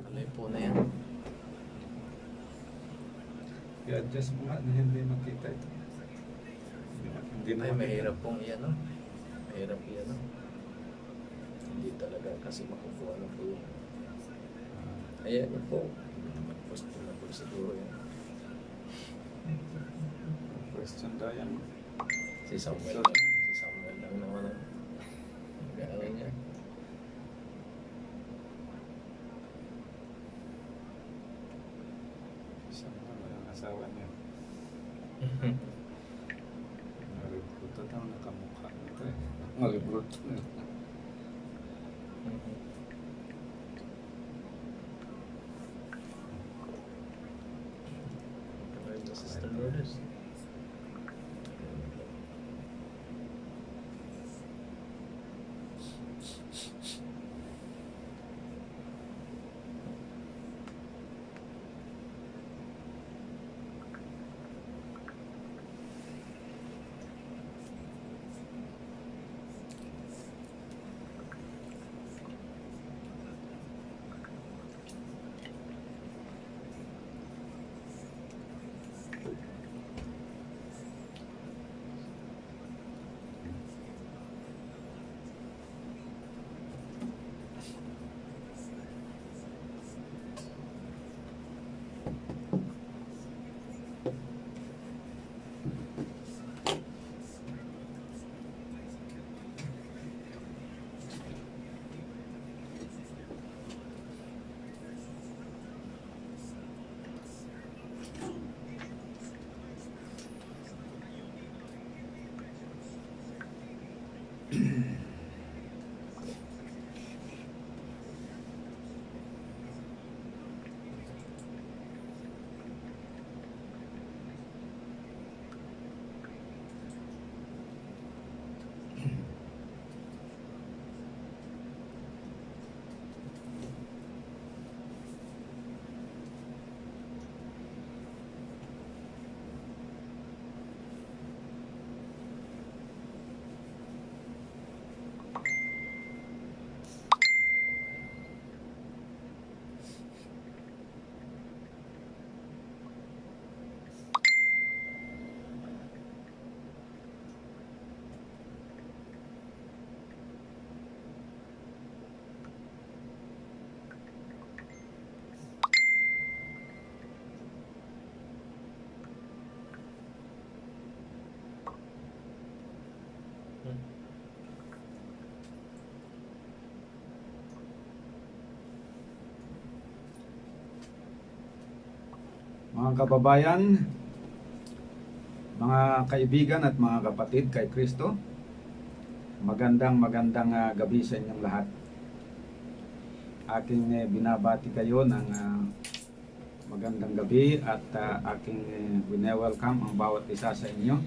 Tuloy po na yan. I-adjust mo nga na hindi makita ito. Hindi Ay, naman mahirap pong iyan, no? Mahirap iyan, no? Hindi talaga kasi makukuha na po yun. Ayan yun po. Post po na po siguro yun. Question daw yan. Si Samuel So, lang. Si Samuel lang naman ang gano'n niya. Isang walang asawa niya. Nalibruto daw nakamukha nito eh. Nalibruto na. Sister Lourdes. Mga kababayan, mga kaibigan at mga kapatid kay Kristo, magandang gabi sa inyong lahat. Aking binabati kayo ng magandang gabi at aking wine-welcome ang bawat isa sa inyo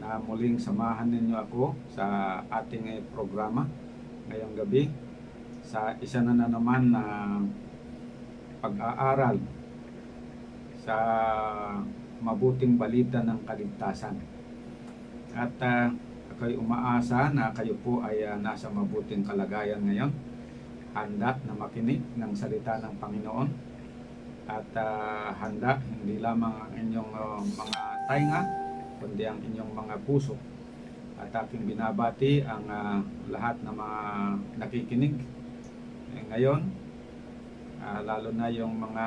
na muling samahan ninyo ako sa ating programa ngayong gabi sa isa na naman na pag-aaral sa mabuting balita ng kaligtasan. At ako'y umaasa na kayo po ay nasa mabuting kalagayan ngayon, handa na makinig ng salita ng Panginoon at handa hindi lamang ang inyong mga tainga kundi ang inyong mga puso. At aking binabati ang lahat ng mga nakikinig ngayon, lalo na yung mga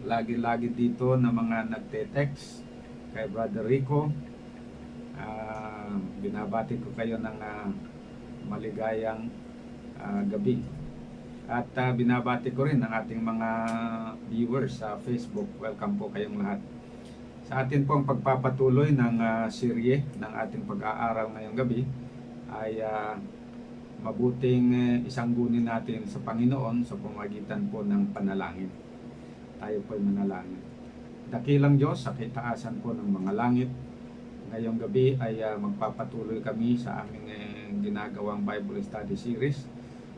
lagi-lagi dito na mga nagte-text kay Brother Rico. Binabati ko kayo ng maligayang gabi. At binabati ko rin ang ating mga viewers sa Facebook. Welcome po kayong lahat. Sa atin pong pagpapatuloy ng serye ng ating pag-aaral ngayong gabi ay mabuting isanggunin natin sa Panginoon sa pamamagitan po ng panalangin. Tayo po'y manalangin. Dakilang Diyos, sa kitaasan po ng mga langit, ngayong gabi ay magpapatuloy kami sa aming ginagawang Bible Study Series.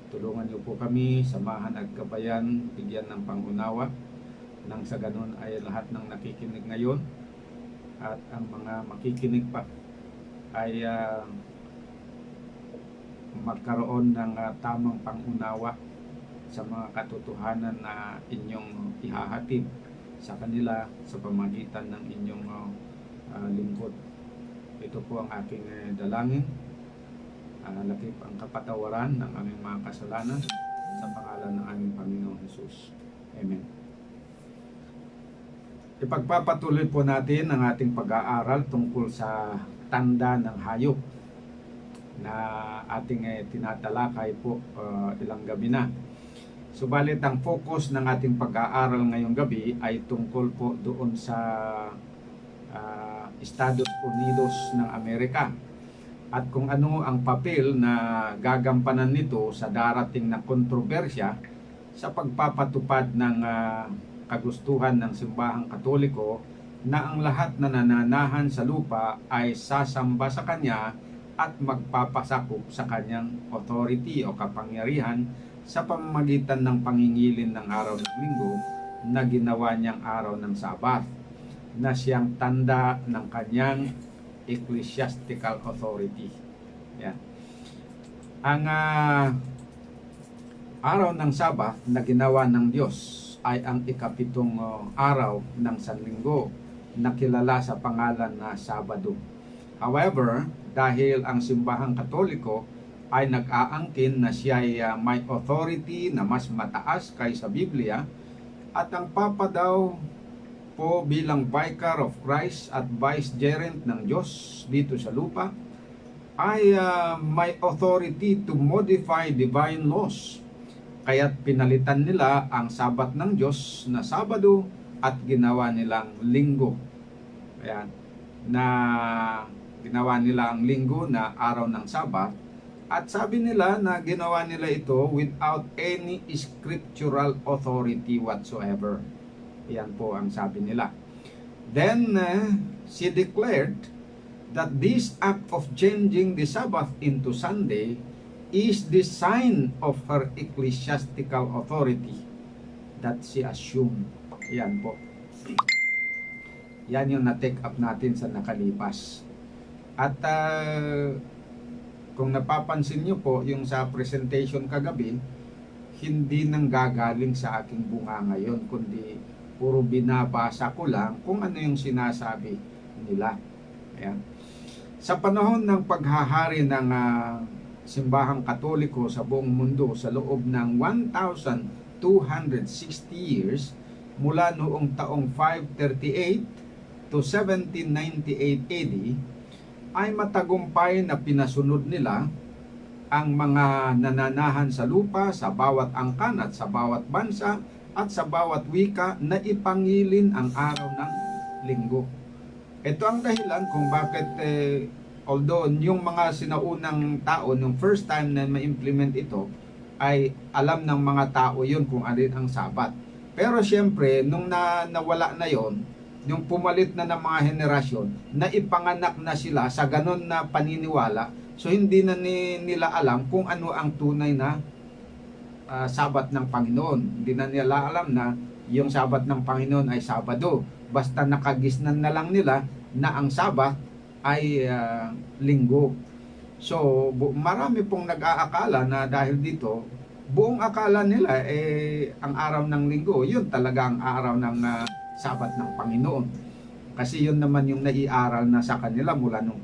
Tulungan niyo po kami, samahan at gabayan, bigyan ng pangunawa, nang sa ganun ay lahat ng nakikinig ngayon at ang mga makikinig pa ay magkaroon ng tamang pangunawa sa mga katotohanan na inyong ihahatid sa kanila sa pamagitan ng inyong lingkod. Ito po ang aking dalangin. Lakip ang kapatawaran ng aming mga kasalanan sa pangalan ng aming Panginoong Hesus. Amen. Ipagpapatuloy po natin ang ating pag-aaral tungkol sa tanda ng hayop na ating tinatalakay po ilang gabi na. Subalit ang focus ng ating pag-aaral ngayong gabi ay tungkol po doon sa Estados Unidos ng Amerika at kung ano ang papel na gagampanan nito sa darating na kontrobersya sa pagpapatupad ng kagustuhan ng simbahang Katoliko na ang lahat na nananahan sa lupa ay sasamba sa Kanya at magpapasakop sa Kanyang authority o kapangyarihan sa pamamagitan ng pangingilin ng araw ng linggo na ginawa niyang araw ng Sabat na siyang tanda ng Kanyang ecclesiastical authority. Yan. Ang araw ng Sabat na ginawa ng Diyos ay ang ikapitong araw ng Sanlinggo na kilala sa pangalan na Sabado. However, dahil ang simbahang Katoliko ay nag-aangkin na siya ay may authority na mas mataas kaysa Biblia at ang Papa daw po bilang Vicar of Christ at Vicegerent ng Diyos dito sa lupa ay may authority to modify divine laws. Kaya't pinalitan nila ang Sabat ng Diyos na Sabado at ginawa nilang Linggo. Ayan, na ginawa nila ang Linggo na araw ng Sabat at sabi nila na ginawa nila ito without any scriptural authority whatsoever. Yan po ang sabi nila. Then she declared that this act of changing the Sabbath into Sunday is the sign of her ecclesiastical authority that she assumed. Yan po. Yan yung na-take up natin sa nakalipas. At kung napapansin nyo po, yung sa presentation kagabi, hindi nang gagaling sa aking bunga ngayon, kundi puro binabasa ko lang kung ano yung sinasabi nila. Ayan. Sa panahon ng paghahari ng simbahang Katoliko sa buong mundo sa loob ng 1,260 years, mula noong taong 538 to 1798 AD, ay matagumpay na pinasunod nila ang mga nananahan sa lupa sa bawat angkan at sa bawat bansa at sa bawat wika na ipangilin ang araw ng linggo. Ito ang dahilan kung bakit although yung mga sinaunang tao nung first time na ma-implement ito ay alam ng mga tao yun kung alin ang Sabat. Pero siyempre nung nawala na yon, yung pumalit na ng mga henerasyon, na ipanganak na sila sa ganon na paniniwala, so hindi na nila alam kung ano ang tunay na Sabat ng Panginoon. Hindi na nila alam na yung Sabat ng Panginoon ay Sabado. Basta nakagisnan na lang nila na ang Sabat ay linggo. So, marami pong nag-aakala na dahil dito, buong akala nila ang araw ng linggo, yun talaga ang araw ng Sabat ng Panginoon. Kasi yun naman yung naiaral na sa kanila mula nung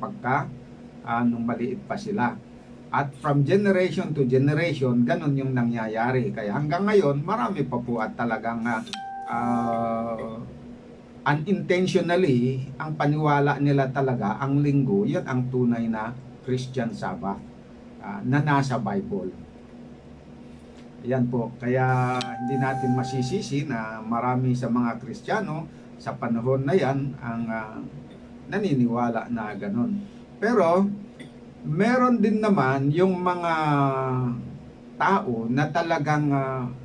nung maliit pa sila. At from generation to generation, ganun yung nangyayari. Kaya hanggang ngayon, marami pa po at talagang unintentionally, ang paniwala nila talaga, ang linggo, yun ang tunay na Christian Sabbath na nasa Bible. Yan po, kaya hindi natin masisisi na marami sa mga Kristiyano sa panahon na yan ang naniniwala na ganun. Pero meron din naman yung mga tao na talagang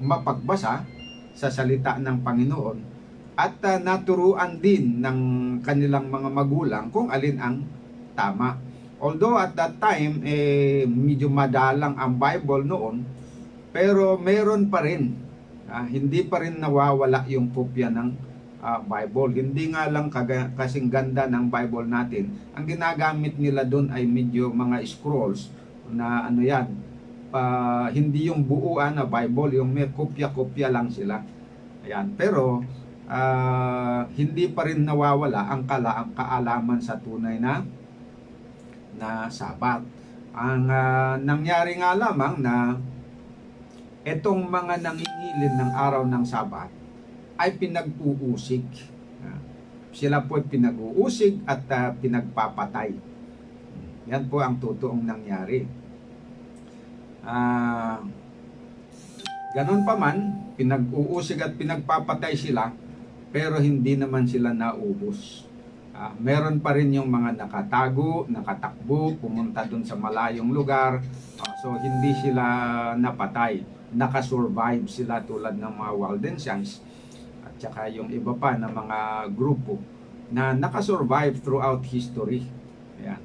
mapagbasa sa salita ng Panginoon at naturuan din ng kanilang mga magulang kung alin ang tama. Although at that time medyo madalang ang Bible noon, pero meron pa rin, hindi pa rin nawawala yung kopya ng Bible. Hindi nga lang kasing ganda ng Bible natin. Ang ginagamit nila doon ay medyo mga scrolls na ano yan, hindi yung buuan na Bible, yung may kopya-kopya lang sila. Ayan. Pero hindi pa rin nawawala ang kaalaman sa tunay na Sabat. Ang nangyari nga lamang na etong mga nangingilin ng araw ng Sabat ay pinag-uusig. Sila po ay pinag-uusig at pinagpapatay. Yan po ang totoong nangyari. Ganon pa man, pinag-uusig at pinagpapatay sila, pero hindi naman sila naubos. Meron pa rin yung mga nakatago, nakatakbo, pumunta dun sa malayong lugar. So hindi sila napatay, nakasurvive sila tulad ng mga Waldensians at saka yung iba pa na mga grupo na nakasurvive throughout history. Ayan.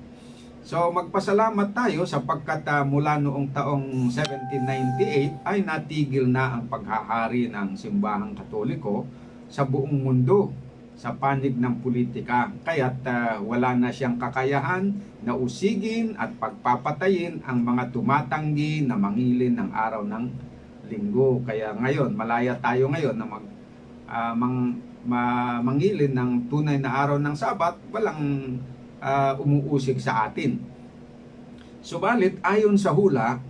So magpasalamat tayo sapagkat mula noong taong 1798 ay natigil na ang paghahari ng simbahang Katoliko sa buong mundo sa panig ng politika. Kaya't wala na siyang kakayahan na usigin at pagpapatayin ang mga tumatanggi na mangilin ng araw ng linggo. Kaya ngayon, malaya tayo ngayon na mangilin ng tunay na araw ng Sabat, walang umuusig sa atin. Subalit, ayon sa hula,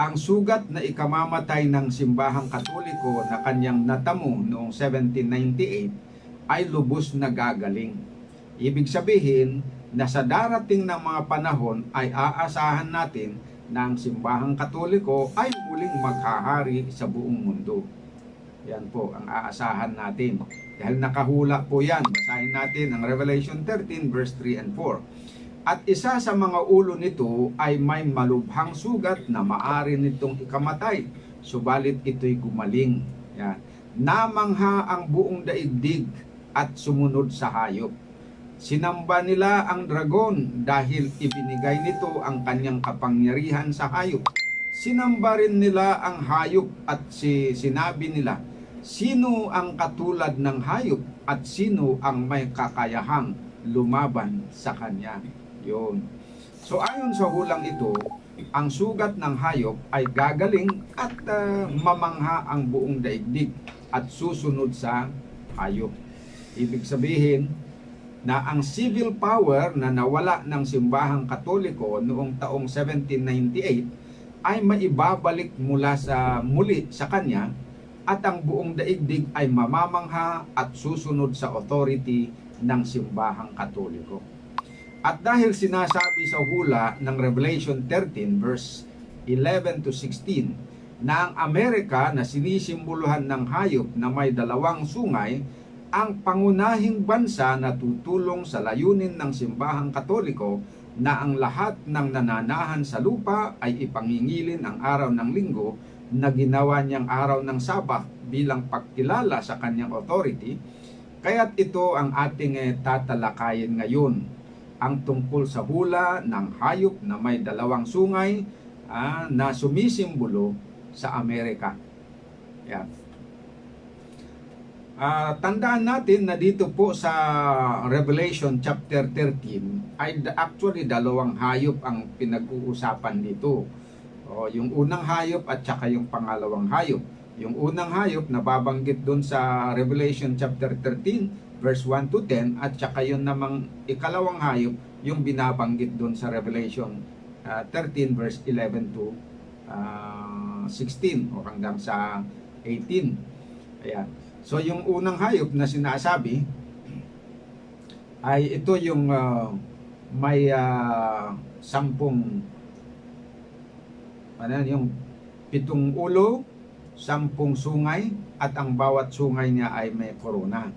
ang sugat na ikamamatay ng simbahang Katoliko na kanyang natamo noong 1798 ay lubos na gagaling. Ibig sabihin na sa darating ng mga panahon ay aasahan natin na ang simbahang Katoliko ay muling maghahari sa buong mundo. Yan po ang aasahan natin. Dahil nakahula po yan. Basahin natin ang Revelation 13 verse 3 and 4. At isa sa mga ulo nito ay may malubhang sugat na maari nitong ikamatay. Subalit ito'y gumaling. Yan. Namangha ang buong daigdig at sumunod sa hayop. Sinamba nila ang dragon dahil ibinigay nito ang kanyang kapangyarihan sa hayop. Sinamba rin nila ang hayop at sinabi nila, sino ang katulad ng hayop at sino ang may kakayahang lumaban sa kanya? Yun. So ayon sa hulang ito, ang sugat ng hayop ay gagaling at mamangha ang buong daigdig at susunod sa hayop. Ibig sabihin na ang civil power na nawala ng simbahang Katoliko noong taong 1798 ay maibabalik muli sa kanya at ang buong daigdig ay mamamangha at susunod sa authority ng simbahang Katoliko. At dahil sinasabi sa hula ng Revelation 13 verse 11 to 16 na ang Amerika na sinisimboluhan ng hayop na may dalawang sungay ang pangunahing bansa na tutulong sa layunin ng simbahang Katoliko na ang lahat ng nananahan sa lupa ay ipangingilin ang araw ng linggo na ginawa niyang araw ng Sabat bilang pagkilala sa kanyang authority. Kaya't ito ang ating tatalakayin ngayon, ang tungkol sa hula ng hayop na may dalawang sungay na sumisimbolo sa Amerika. Yan. Tandaan natin na dito po sa Revelation chapter 13 ay actually dalawang hayop ang pinag-uusapan dito. Yung unang hayop at saka yung pangalawang hayop. Yung unang hayop na babanggit doon sa Revelation chapter 13 verse 1 to 10 at saka yung namang ikalawang hayop yung binabanggit doon sa Revelation 13 verse 11 to 16 o hanggang sa 18. Ayan. So yung unang hayop na sinasabi ay ito yung may 10 yung 7 ulo, 10 sungay at ang bawat sungay niya ay may korona.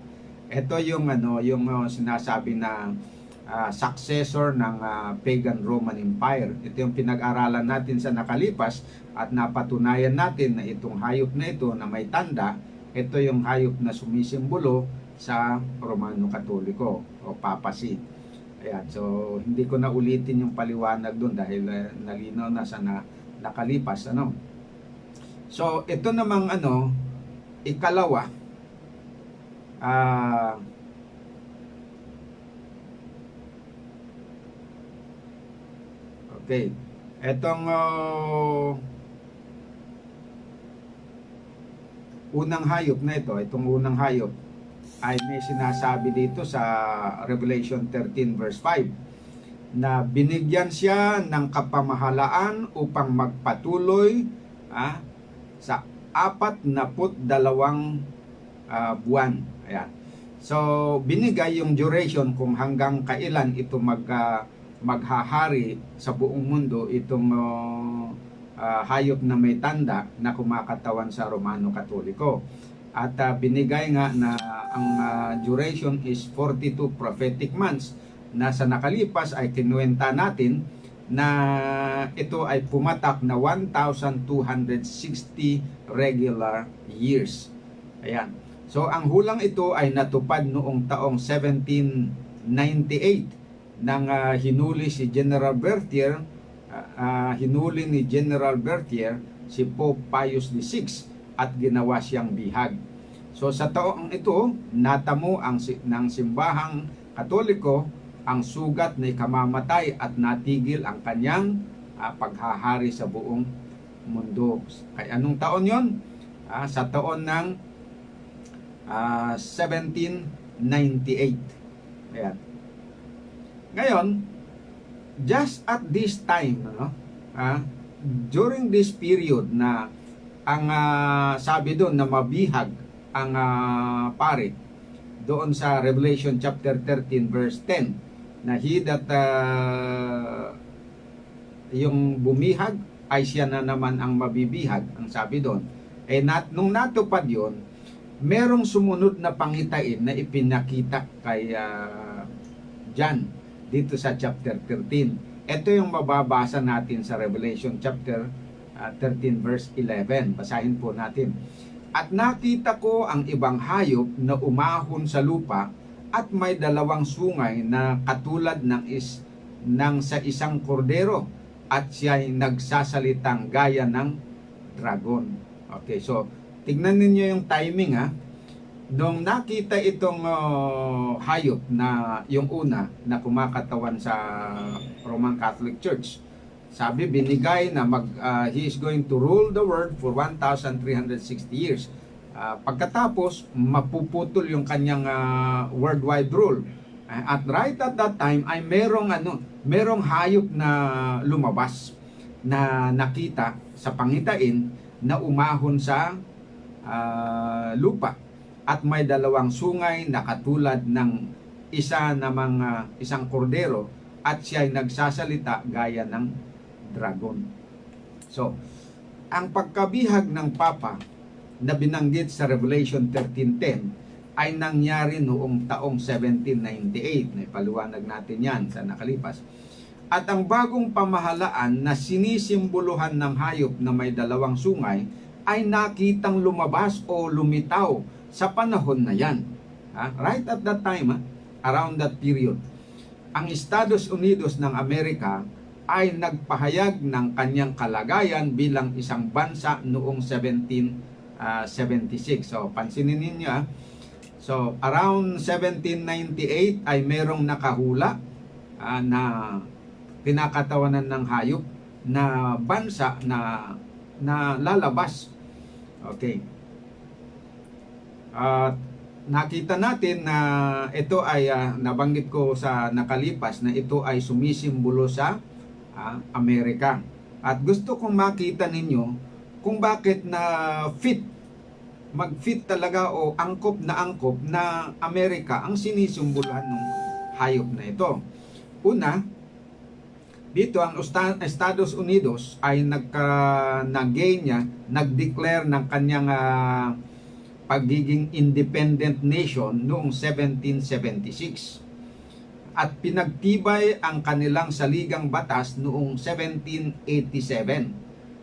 Ito yung yung sinasabi na successor ng pagan Roman Empire. Ito yung pinag-aralan natin sa nakalipas at napatunayan natin na itong hayop na ito na may tanda, ito yung hayop na sumisimbolo sa Romano Katoliko o papacy. Ayan, so hindi ko na ulitin yung paliwanag doon dahil nalinaw na sa nakalipas. So ito namang ikalawa, okay, Etong unang hayop na ito, itong unang hayop ay may sinasabi dito sa Revelation 13 verse 5 na binigyan siya ng kapamahalaan upang magpatuloy sa 42 buwan. Ayan. So, binigay yung duration kung hanggang kailan ito maghahari sa buong mundo itong hayop na may tanda na kumakatawan sa Romano Katoliko. At binigay nga na ang duration is 42 prophetic months na sa nakalipas ay kinuwenta natin na ito ay pumatak na 1,260 regular years. Ayan. So ang hulang ito ay natupad noong taong 1798 nang hinuli si General Berthier, hinuli ni General Berthier si Pope Pius VI at ginawa siyang bihag. So sa taong ito, natamo ng simbahang Katoliko ang sugat na ikamamatay at natigil ang kanyang paghahari sa buong mundo. Kaya anong taon yon? Sa taon ng 1798. Ayan. Ngayon, just at this time, during this period na ang sabi doon na mabihag ang pare doon sa Revelation chapter 13 verse 10 na he that yung bumihag ay siya na naman ang mabibihag, ang sabi doon. Nung natupad yon, merong sumunod na pangitain na ipinakita kay John dito sa chapter 13. Ito yung mababasa natin sa Revelation chapter 13 verse 11. Basahin po natin. At nakita ko ang ibang hayop na umahon sa lupa at may dalawang sungay na katulad ng sa isang kordero at siya'y nagsasalitang gaya ng dragon. Okay, so tignan ninyo yung timing Nung nakita itong hayop na yung una na kumakatawan sa Roman Catholic Church, sabi binigay na he is going to rule the world for 1,360 years. Pagkatapos mapuputol yung kanyang worldwide rule. At right at that time ay merong hayop na lumabas na nakita sa pangitain na umahon sa lupa at may dalawang sungay na katulad ng isang kordero at siya ay nagsasalita gaya ng dragon. So, ang pagkabihag ng Papa na binanggit sa Revelation 13:10 ay nangyari noong taong 1798. Naipaliwanag natin yan sa nakalipas. At ang bagong pamahalaan na sinisimboluhan ng hayop na may dalawang sungay ay nakitang lumabas o lumitaw sa panahon na yan. Right at that time, around that period, ang Estados Unidos ng Amerika ay nagpahayag ng kanyang kalagayan bilang isang bansa noong 1776. So, pansinin ninyo So, around 1798 ay merong nakahula na pinakatawanan ng hayop na bansa na lalabas. Okay. Nakita natin na ito ay nabanggit ko sa nakalipas na ito ay sumisimbolo sa Amerika. At gusto kong makita ninyo kung bakit mag-fit talaga o angkop na Amerika ang sinisimboluhan ng hayop na ito. Una, dito ang Estados Unidos ay nag-declare ng kanyang pagiging independent nation noong 1776 at pinagtibay ang kanilang saligang batas noong 1787.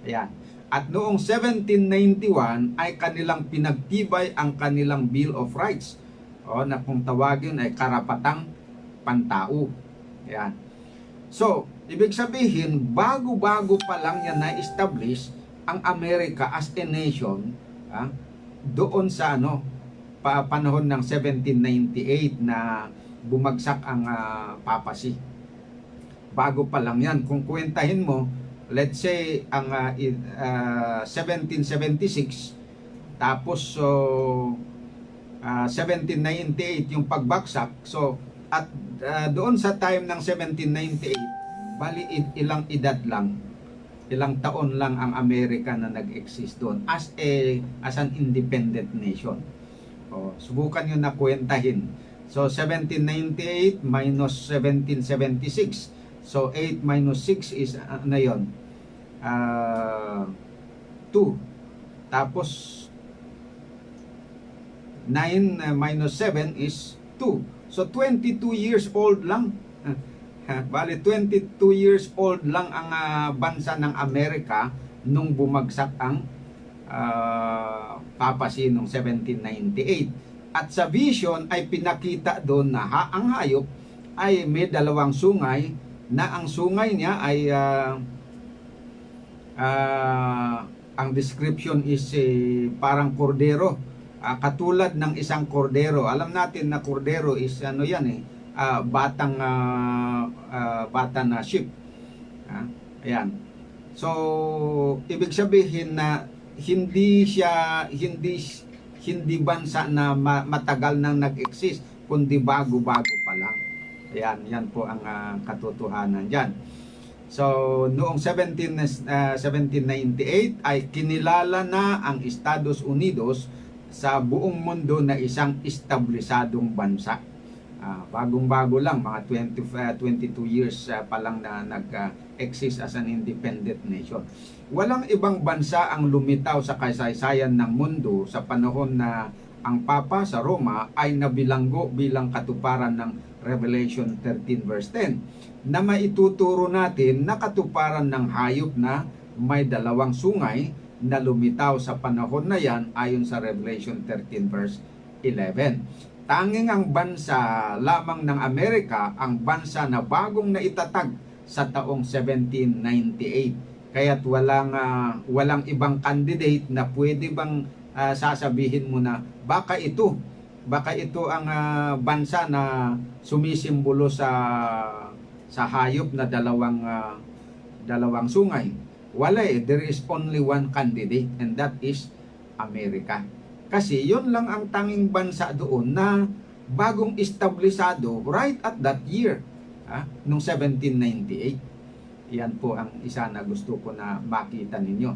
Ayan. At noong 1791 ay kanilang pinagtibay ang kanilang Bill of Rights na kung tawagin ay karapatang pantao. Ayan. So, ibig sabihin, bago-bago pa lang yan na-establish ang Amerika as a nation doon sa panahon ng 1798 na bumagsak ang papacy. Bago pa lang yan. Kung kwentahin mo, let's say ang 1776, tapos 1798 yung pagbagsak. So at doon sa time ng 1798, bali ilang edad lang, ilang taon lang ang Amerika na nag-exist doon as an independent nation. Subukan nyo na kwentahin. So 1798 minus 1776, so 8 minus 6 is ano yun? 2. Tapos 9 minus 7 is 2. So 22 years old lang. Bali 22 years old lang ang bansa ng Amerika nung bumagsak ang papacy noong 1798. At sa vision ay pinakita doon na ang hayop ay may dalawang sungay, na ang sungay niya ay ang description is parang kordero, katulad ng isang kordero. Alam natin na kordero is ano yan bata na sheep. Ayan. So ibig sabihin na hindi bansa na matagal nang nag-exist, kundi bago-bago pa lang. Yan po ang katotohanan diyan. So noong 1798 ay kinilala na ang Estados Unidos sa buong mundo na isang establisadong bansa. Bagong-bago lang, mga 22 years pa lang na nag-exist as an independent nation. Walang ibang bansa ang lumitaw sa kasaysayan ng mundo sa panahon na ang Papa sa Roma ay nabilanggo bilang katuparan ng Revelation 13 verse 10, na maituturo natin na katuparan ng hayop na may dalawang sungay na lumitaw sa panahon na yan ayon sa Revelation 13 verse 11. Tanging ang bansa lamang ng Amerika ang bansa na bagong naitatag sa taong 1798. Kaya't walang ibang candidate na pwede bang sasabihin mo na baka ito ang bansa na sumisimbolo sa hayop na dalawang sungay. Wala there is only one candidate, and that is Amerika. Kasi yun lang ang tanging bansa doon na bagong establisado right at that year, noong 1798. Yan po ang isa na gusto ko na makita ninyo.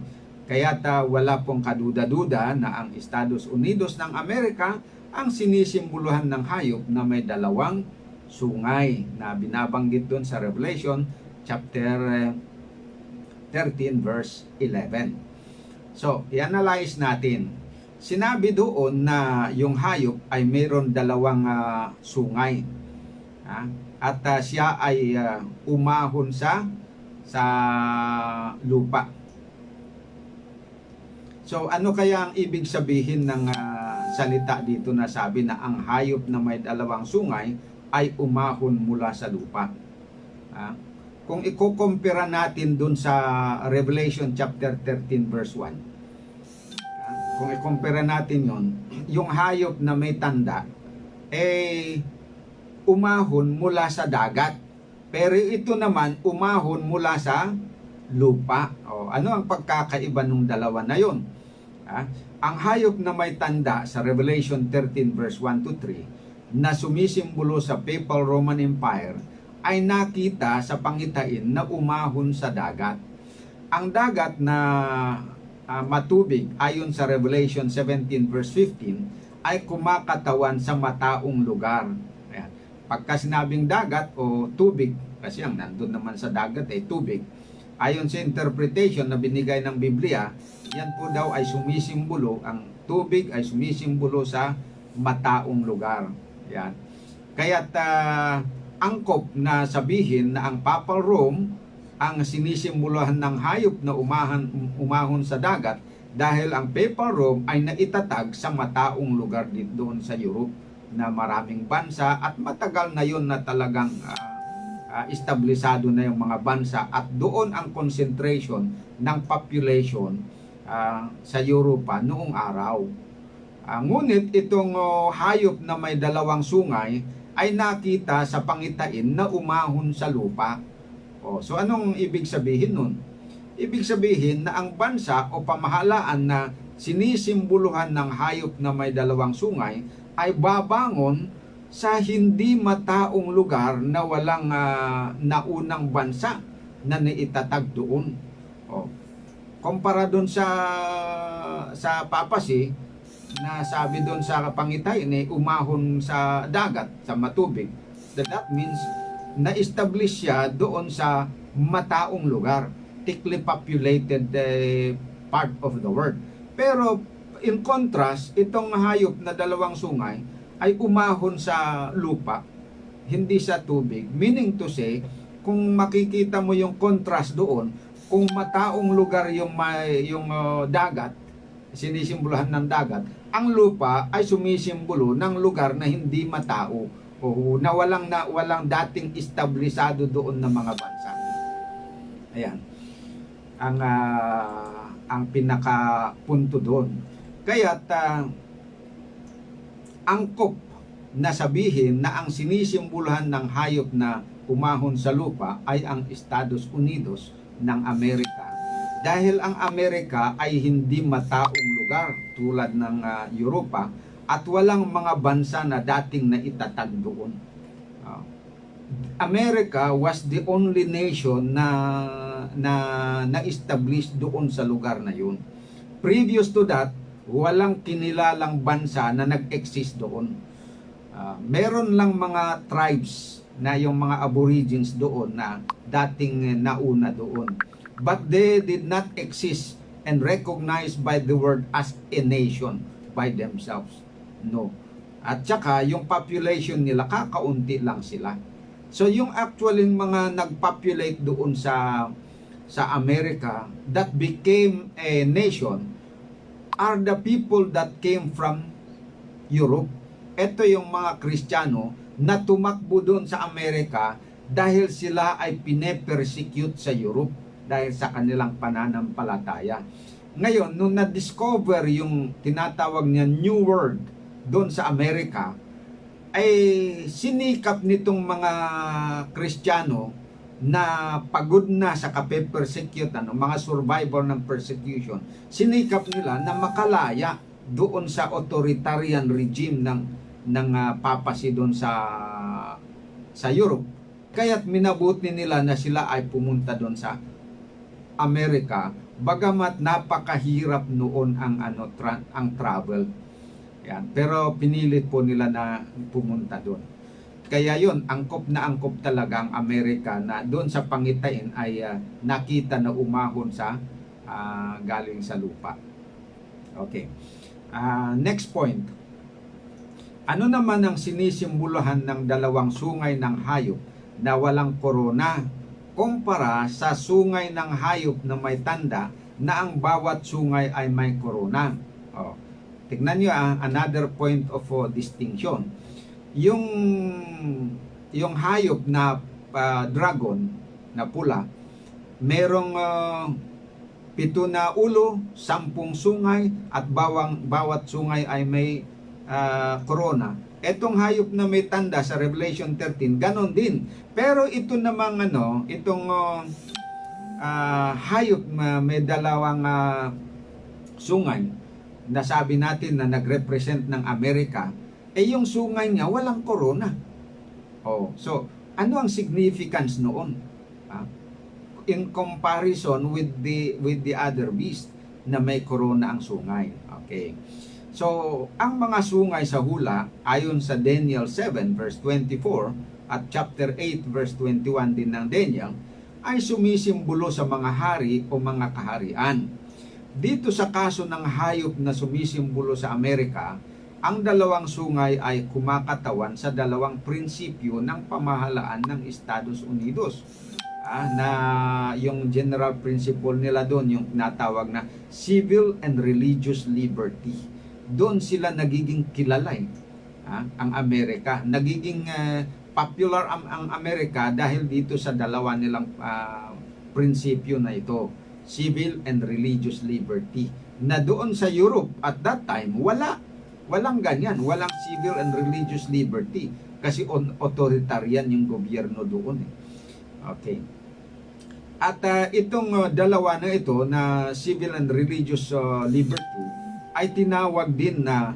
Kaya wala pong kaduda-duda na ang Estados Unidos ng Amerika ang sinisimboluhan ng hayop na may dalawang sungay na binabanggit doon sa Revelation chapter 13 verse 11. So, i-analyze natin. Sinabi doon na yung hayop ay mayroon dalawang sungay. At siya ay umahon sa lupa. So ano kaya ang ibig sabihin ng salita dito na sabi na ang hayop na may dalawang sungay ay umahon mula sa lupa? Kung ikukumpira natin dun sa Revelation chapter 13 verse 1, kung ikumpira natin yon, yung hayop na may tanda umahon mula sa dagat, pero ito naman umahon mula sa lupa. Ano ang pagkakaiba ng dalawa na yon? Ang hayop na may tanda sa Revelation 13 verse 1 to 3 na sumisimbolo sa Papal Roman Empire ay nakita sa pangitain na umahon sa dagat. Ang dagat na matubig ayon sa Revelation 17 verse 15 ay kumakatawan sa mataong lugar. Ayan. Pagka sinabing dagat o tubig, kasi ang nandun naman sa dagat ay tubig, ayon sa interpretation na binigay ng Biblia, yan po daw ay sumisimbolo, ang tubig ay sumisimbolo sa mataong lugar. Yan. Kaya't angkop na sabihin na ang Papal Rome ang sinisimboluhan ng hayop na umahon sa dagat, dahil ang Papal Rome ay naitatag sa mataong lugar dito doon sa Europe na maraming bansa, at matagal na yun na talagang establisado na yung mga bansa, at doon ang concentration ng population sa Europa noong araw. Ngunit itong hayop na may dalawang sungay ay nakita sa pangitain na umahon sa lupa. So anong ibig sabihin nun? Ibig sabihin na ang bansa o pamahalaan na sinisimboluhan ng hayop na may dalawang sungay ay babangon sa hindi mataong lugar na walang naunang bansa na naitatag doon. O, kumpara doon sa papasi na sabi doon sa Pangitay na umahon sa dagat, sa matubig. That means na-establish siya doon sa mataong lugar, thickly populated part of the world. Pero in contrast, itong hayop na dalawang sungay ay umahon sa lupa, hindi sa tubig. Meaning to say, kung makikita mo yung contrast doon, kung mataong lugar yung dagat, sinisimboluhan ng dagat, ang lupa ay sumisimbolo ng lugar na hindi matao o na walang dating establisado doon ng mga bansa. Ayan. Ang pinaka punto doon. Kaya't angkop na sabihin na ang sinisimboluhan ng hayop na umahon sa lupa ay ang Estados Unidos ng Amerika. Dahil ang Amerika ay hindi mataong lugar tulad ng Europa at walang mga bansa na dating naitatag doon. America was the only nation na establish doon sa lugar na yun. Previous to that, walang kinilalang bansa na nag-exist doon. Meron lang mga tribes na yung mga aborigines doon na dating nauna doon. But they did not exist and recognized by the world as a nation by themselves. No. At saka yung population nila kakaunti lang sila. So yung actually mga nagpopulate doon sa America that became a nation are the people that came from Europe. Ito yung mga Kristiyano na tumakbo doon sa Amerika dahil sila ay pine-persecute sa Europe dahil sa kanilang pananampalataya. Ngayon, nung na-discover yung tinatawag niya New World doon sa Amerika, ay sinikap nitong mga Kristiyano na pagod na sa kape-persecute, mga survivor ng persecution, sinikap nila na makalaya doon sa authoritarian regime ng papacy doon sa Europe. Kaya't minabuti nila na sila ay pumunta doon sa Amerika, bagamat napakahirap noon ang travel. Yan. Pero pinilit po nila na pumunta doon. Kaya yun, angkop na angkop talaga ang Amerika na doon sa pangitain ay nakita na umahon sa galing sa lupa. Okay. Next point. Ano naman ang sinisimboluhan ng dalawang sungay ng hayop na walang korona kumpara sa sungay ng hayop na may tanda na ang bawat sungay ay may korona? Tignan nyo another point of distinction. Yung hayop na dragon na pula, merong 7 na ulo, 10 sungay at bawat sungay ay may korona. Etong hayop na may tanda sa Revelation 13, ganon din. Pero ito namang itong hayop na may dalawang sungay na sabi natin na nagrepresent ng Amerika, yung sungay niya walang korona. So ano ang significance noon? In comparison with the other beast na may korona ang sungay. Okay. So, ang mga sungay sa hula, ayon sa Daniel 7 verse 24 at chapter 8 verse 21 din ng Daniel, ay sumisimbolo sa mga hari o mga kaharian. Dito sa kaso ng hayop na sumisimbolo sa Amerika, ang dalawang sungay ay kumakatawan sa dalawang prinsipyo ng pamahalaan ng Estados Unidos. Na yung general principle nila doon, yung tinatawag na civil and religious liberty. Doon sila nagiging kilala ang Amerika. Nagiging popular ang Amerika dahil dito sa dalawa nilang prinsipyo na ito, civil and religious liberty. Na doon sa Europe at that time, walang ganyan, walang civil and religious liberty kasi authoritarian yung gobyerno doon. Okay. At itong dalawa na ito na civil and religious liberty ay tinawag din na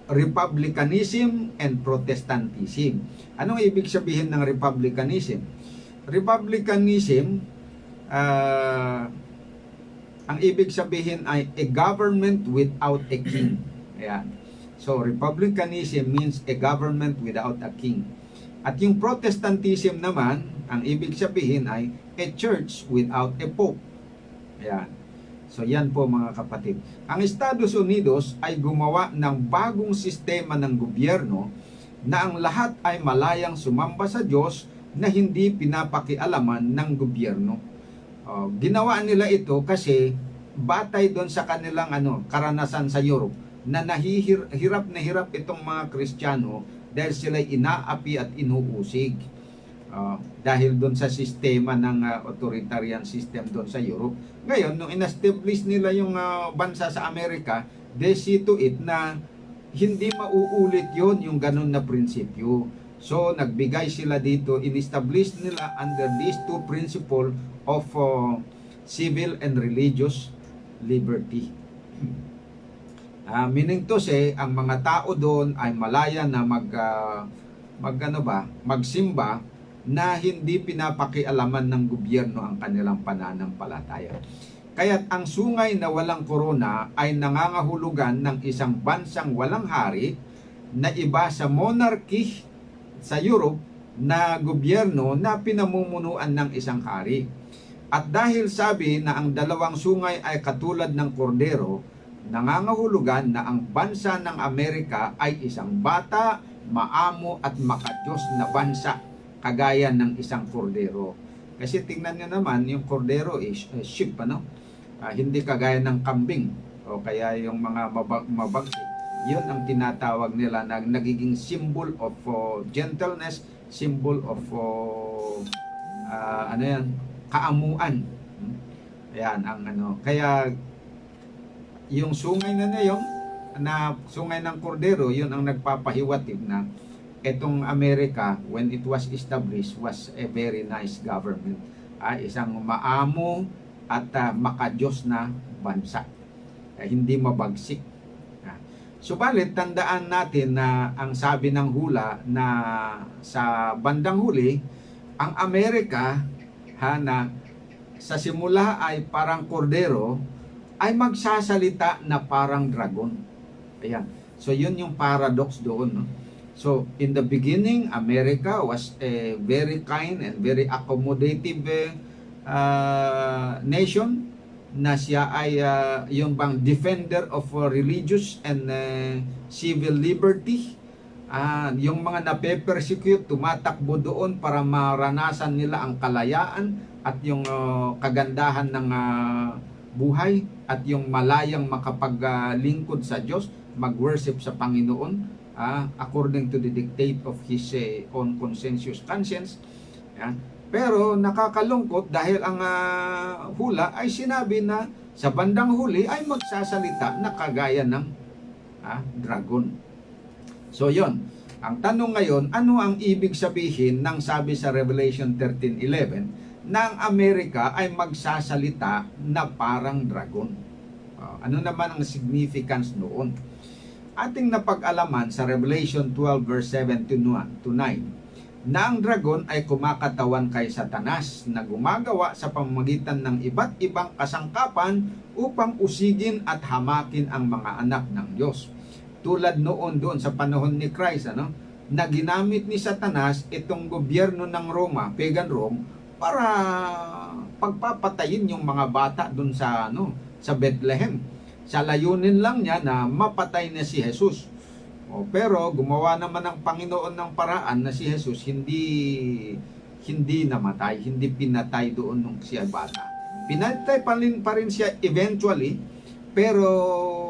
republicanism and Protestantism. Anong ibig sabihin ng republicanism? Republicanism, ang ibig sabihin ay a government without a king. Ayan. So, republicanism means a government without a king. At yung Protestantism naman, ang ibig sabihin ay a church without a pope. Ayan. So, yan po mga kapatid. Ang Estados Unidos ay gumawa ng bagong sistema ng gobyerno na ang lahat ay malayang sumamba sa Diyos na hindi pinapakialaman ng gobyerno. Ginawa nila ito kasi batay doon sa kanilang karanasan sa Europe na hirap na hirap itong mga Kristiyano dahil sila inaapi at inuusig. Dahil doon sa sistema ng authoritarian system doon sa Europe. Ngayon, nung in-establish nila yung bansa sa Amerika, they see to it na hindi mauulit yon yung ganun na prinsipyo. So, nagbigay sila dito, in-establish nila under these two principles of civil and religious liberty. Meaning to say, ang mga tao doon ay malaya na magsimba na hindi pinapakialaman ng gobyerno ang kanilang pananampalataya. Kaya't ang sungay na walang korona ay nangangahulugan ng isang bansang walang hari na iba sa monarchy sa Europe na gobyerno na pinamumunuan ng isang hari. At dahil sabi na ang dalawang sungay ay katulad ng kordero, nangangahulugan na ang bansa ng Amerika ay isang bata, maamo at makadiyos na bansa, kagaya ng isang kordero. Kasi tingnan nyo naman, yung kordero is sheep, hindi kagaya ng kambing o kaya yung mga mabagsik. Yun ang tinatawag nila na nagiging symbol of gentleness, symbol of kaamuan. Ayan ang kaya yung sungay na yun, na sungay ng kordero, yun ang nagpapahiwatig na etong Amerika, when it was established, was a very nice government. Isang maamo at makadiyos na bansa. Hindi mabagsik. Subalit, tandaan natin na ang sabi ng hula na sa bandang huli, ang Amerika, na sa simula ay parang kordero, ay magsasalita na parang dragon. Ayan. So, yun yung paradox doon. So, in the beginning, America was a very kind and very accommodative nation na siya ay yung bang defender of religious and civil liberty. Yung mga nape-persecute, tumatakbo doon para maranasan nila ang kalayaan at yung kagandahan ng buhay at yung malayang makapaglingkod sa Diyos, mag-worship sa Panginoon according to the dictate of his own consensus conscience. Pero nakakalungkot dahil ang hula ay sinabi na sa bandang huli ay magsasalita na kagaya ng dragon. So yon, ang tanong ngayon, ano ang ibig sabihin ng sabi sa Revelation 13:11 na ang Amerika ay magsasalita na parang dragon? Ano naman ang significance noon? Ating napag-alaman sa Revelation 12 verse 7 to 9 na ang dragon ay kumakatawan kay Satanas na gumagawa sa pamamagitan ng iba't ibang kasangkapan upang usigin at hamakin ang mga anak ng Diyos. Tulad noon doon sa panahon ni Christ, na ginamit ni Satanas itong gobyerno ng Roma, pagan Rome, para pagpapatayin yung mga bata doon sa Bethlehem. Sa layunin lang niya na mapatay na si Jesus. Pero gumawa naman ng Panginoon ng paraan na si Jesus hindi namatay, hindi pinatay doon nung siya bata. Pinatay pa rin siya eventually, pero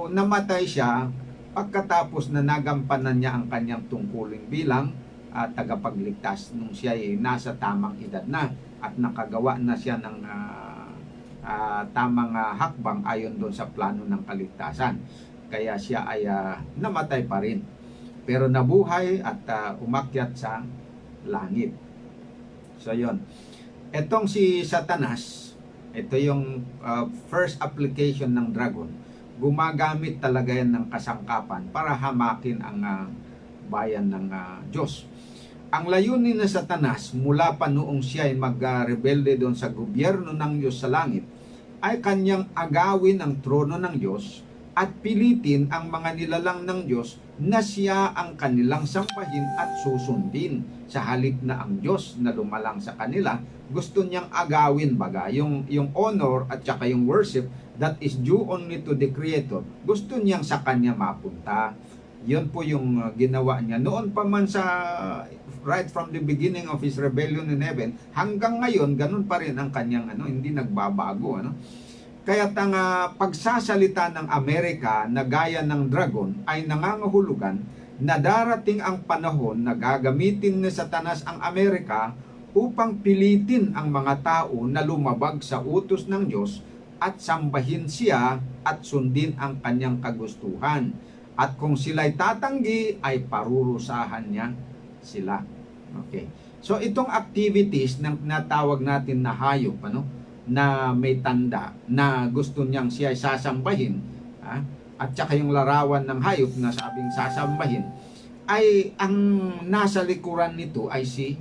namatay siya pagkatapos na nagampanan niya ang kanyang tungkulin bilang tagapagligtas nung siya ay nasa tamang edad na at nakagawa na siya ng tamang hakbang ayon doon sa plano ng kaligtasan. Kaya siya ay namatay pa rin. Pero nabuhay at umakyat sa langit. So yon. Etong si Satanas, ito yung first application ng dragon. Gumagamit talaga yan ng kasangkapan para hamakin ang bayan ng Diyos. Ang layunin ng Satanas mula pa noong siya ay mag-rebelde doon sa gobyerno ng Diyos sa langit ay kanyang agawin ang trono ng Diyos at pilitin ang mga nilalang ng Diyos na siya ang kanilang sambahin at susundin. Sa halip na ang Diyos na lumalang sa kanila, gusto niyang agawin baga yung honor at saka yung worship that is due only to the Creator. Gusto niyang sa kanya mapunta. Yun po yung ginawa niya noon pa man sa right from the beginning of his rebellion in heaven hanggang ngayon, ganun pa rin ang kanyang hindi nagbabago. Kaya ang pagsasalita ng Amerika na gaya ng dragon ay nangangahulugan na darating ang panahon na gagamitin ni Satanas ang Amerika upang pilitin ang mga tao na lumabag sa utos ng Diyos at sambahin siya at sundin ang kanyang kagustuhan. At kung sila'y tatanggi, ay parurusahan niya sila. Okay. So itong activities na natawag natin na hayop, na may tanda, na gusto niyang siya ay sasambahin, at saka yung larawan ng hayop na sabing sasambahin, ay ang nasa likuran nito ay si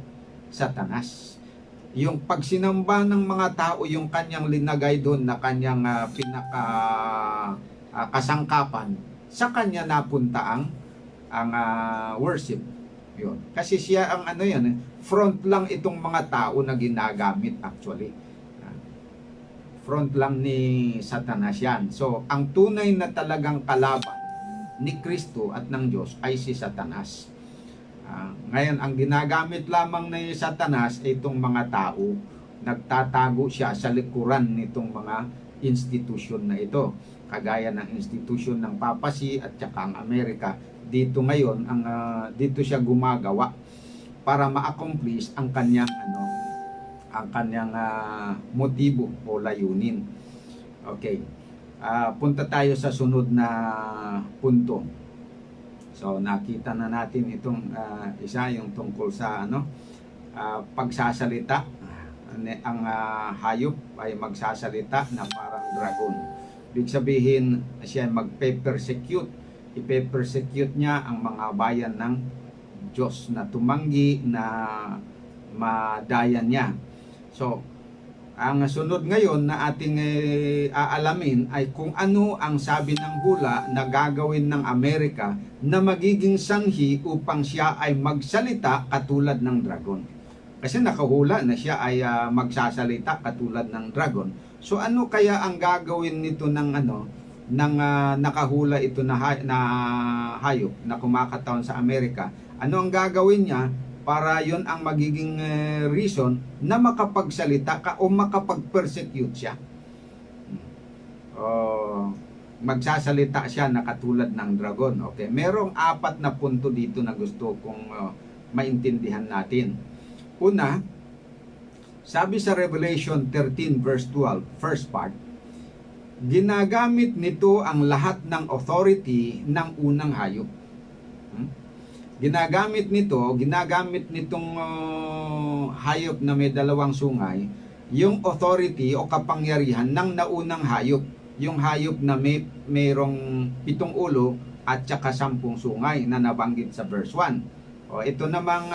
Satanas. Yung pagsinamba ng mga tao, yung kanyang linagay doon na kanyang kasangkapan, sa kanya napunta ang worship. Yun. Kasi siya ang front lang itong mga tao na ginagamit actually. Front lang ni Satanas yan. So, ang tunay na talagang kalaban ni Kristo at ng Diyos ay si Satanas. Ngayon, ang ginagamit lamang ni Satanas ay itong mga tao. Nagtatago siya sa likuran nitong mga institusyon na ito. Kagaya ng institusyon ng papacy at saka ang Amerika. Dito ngayon, dito siya gumagawa para ma-accomplish ang kanyang motibo o layunin. Okay. Punta tayo sa sunod na punto. So nakita na natin itong isa, yung tungkol sa pagsasalita. Ang hayop ay magsasalita na parang dragon. Ibig sabihin siya magpe-persecute. Ipe-persecute niya ang mga bayan ng Diyos na tumanggi na madayan niya. So, ang sunod ngayon na ating aalamin ay kung ano ang sabi ng hula na gagawin ng Amerika na magiging sanhi upang siya ay magsalita katulad ng dragon. Kasi nakahula na siya ay magsasalita katulad ng dragon. So ano kaya ang gagawin nito ng nakahula ito na hayop na kumakataon sa Amerika? Ano ang gagawin niya para yon ang magiging reason na makapagsalita ka o makapag-persecute siya? Magsasalita siya na katulad ng dragon. Okay, merong 4 na punto dito na gusto kong maintindihan natin. Una, sabi sa Revelation 13 verse 12, first part, ginagamit nito ang lahat ng authority ng unang hayop. Ginagamit nitong hayop na may 2 sungay, yung authority o kapangyarihan ng naunang hayop. Yung hayop na mayroong 7 ulo at saka 10 sungay na nabanggit sa verse 1. Ito namang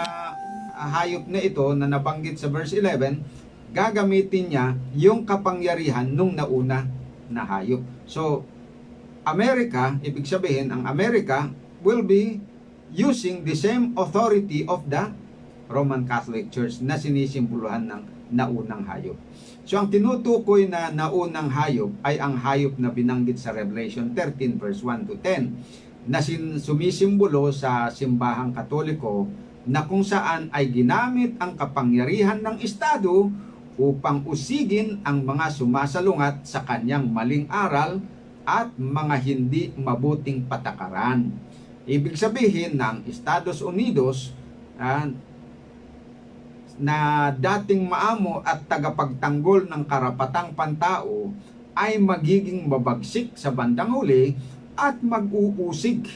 hayop na ito na nabanggit sa verse 11, gagamitin niya yung kapangyarihan nung nauna na hayop. So, Amerika, ibig sabihin, ang Amerika will be using the same authority of the Roman Catholic Church na sinisimboluhan ng naunang hayop. So, ang tinutukoy na naunang hayop ay ang hayop na binanggit sa Revelation 13 verse 1 to 10 na sumisimbolo sa simbahang Katoliko na kung saan ay ginamit ang kapangyarihan ng Estado upang usigin ang mga sumasalungat sa kanyang maling aral at mga hindi mabuting patakaran. Ibig sabihin ng Estados Unidos na dating maamo at tagapagtanggol ng karapatang pantao ay magiging mabagsik sa bandang huli at mag-uusig.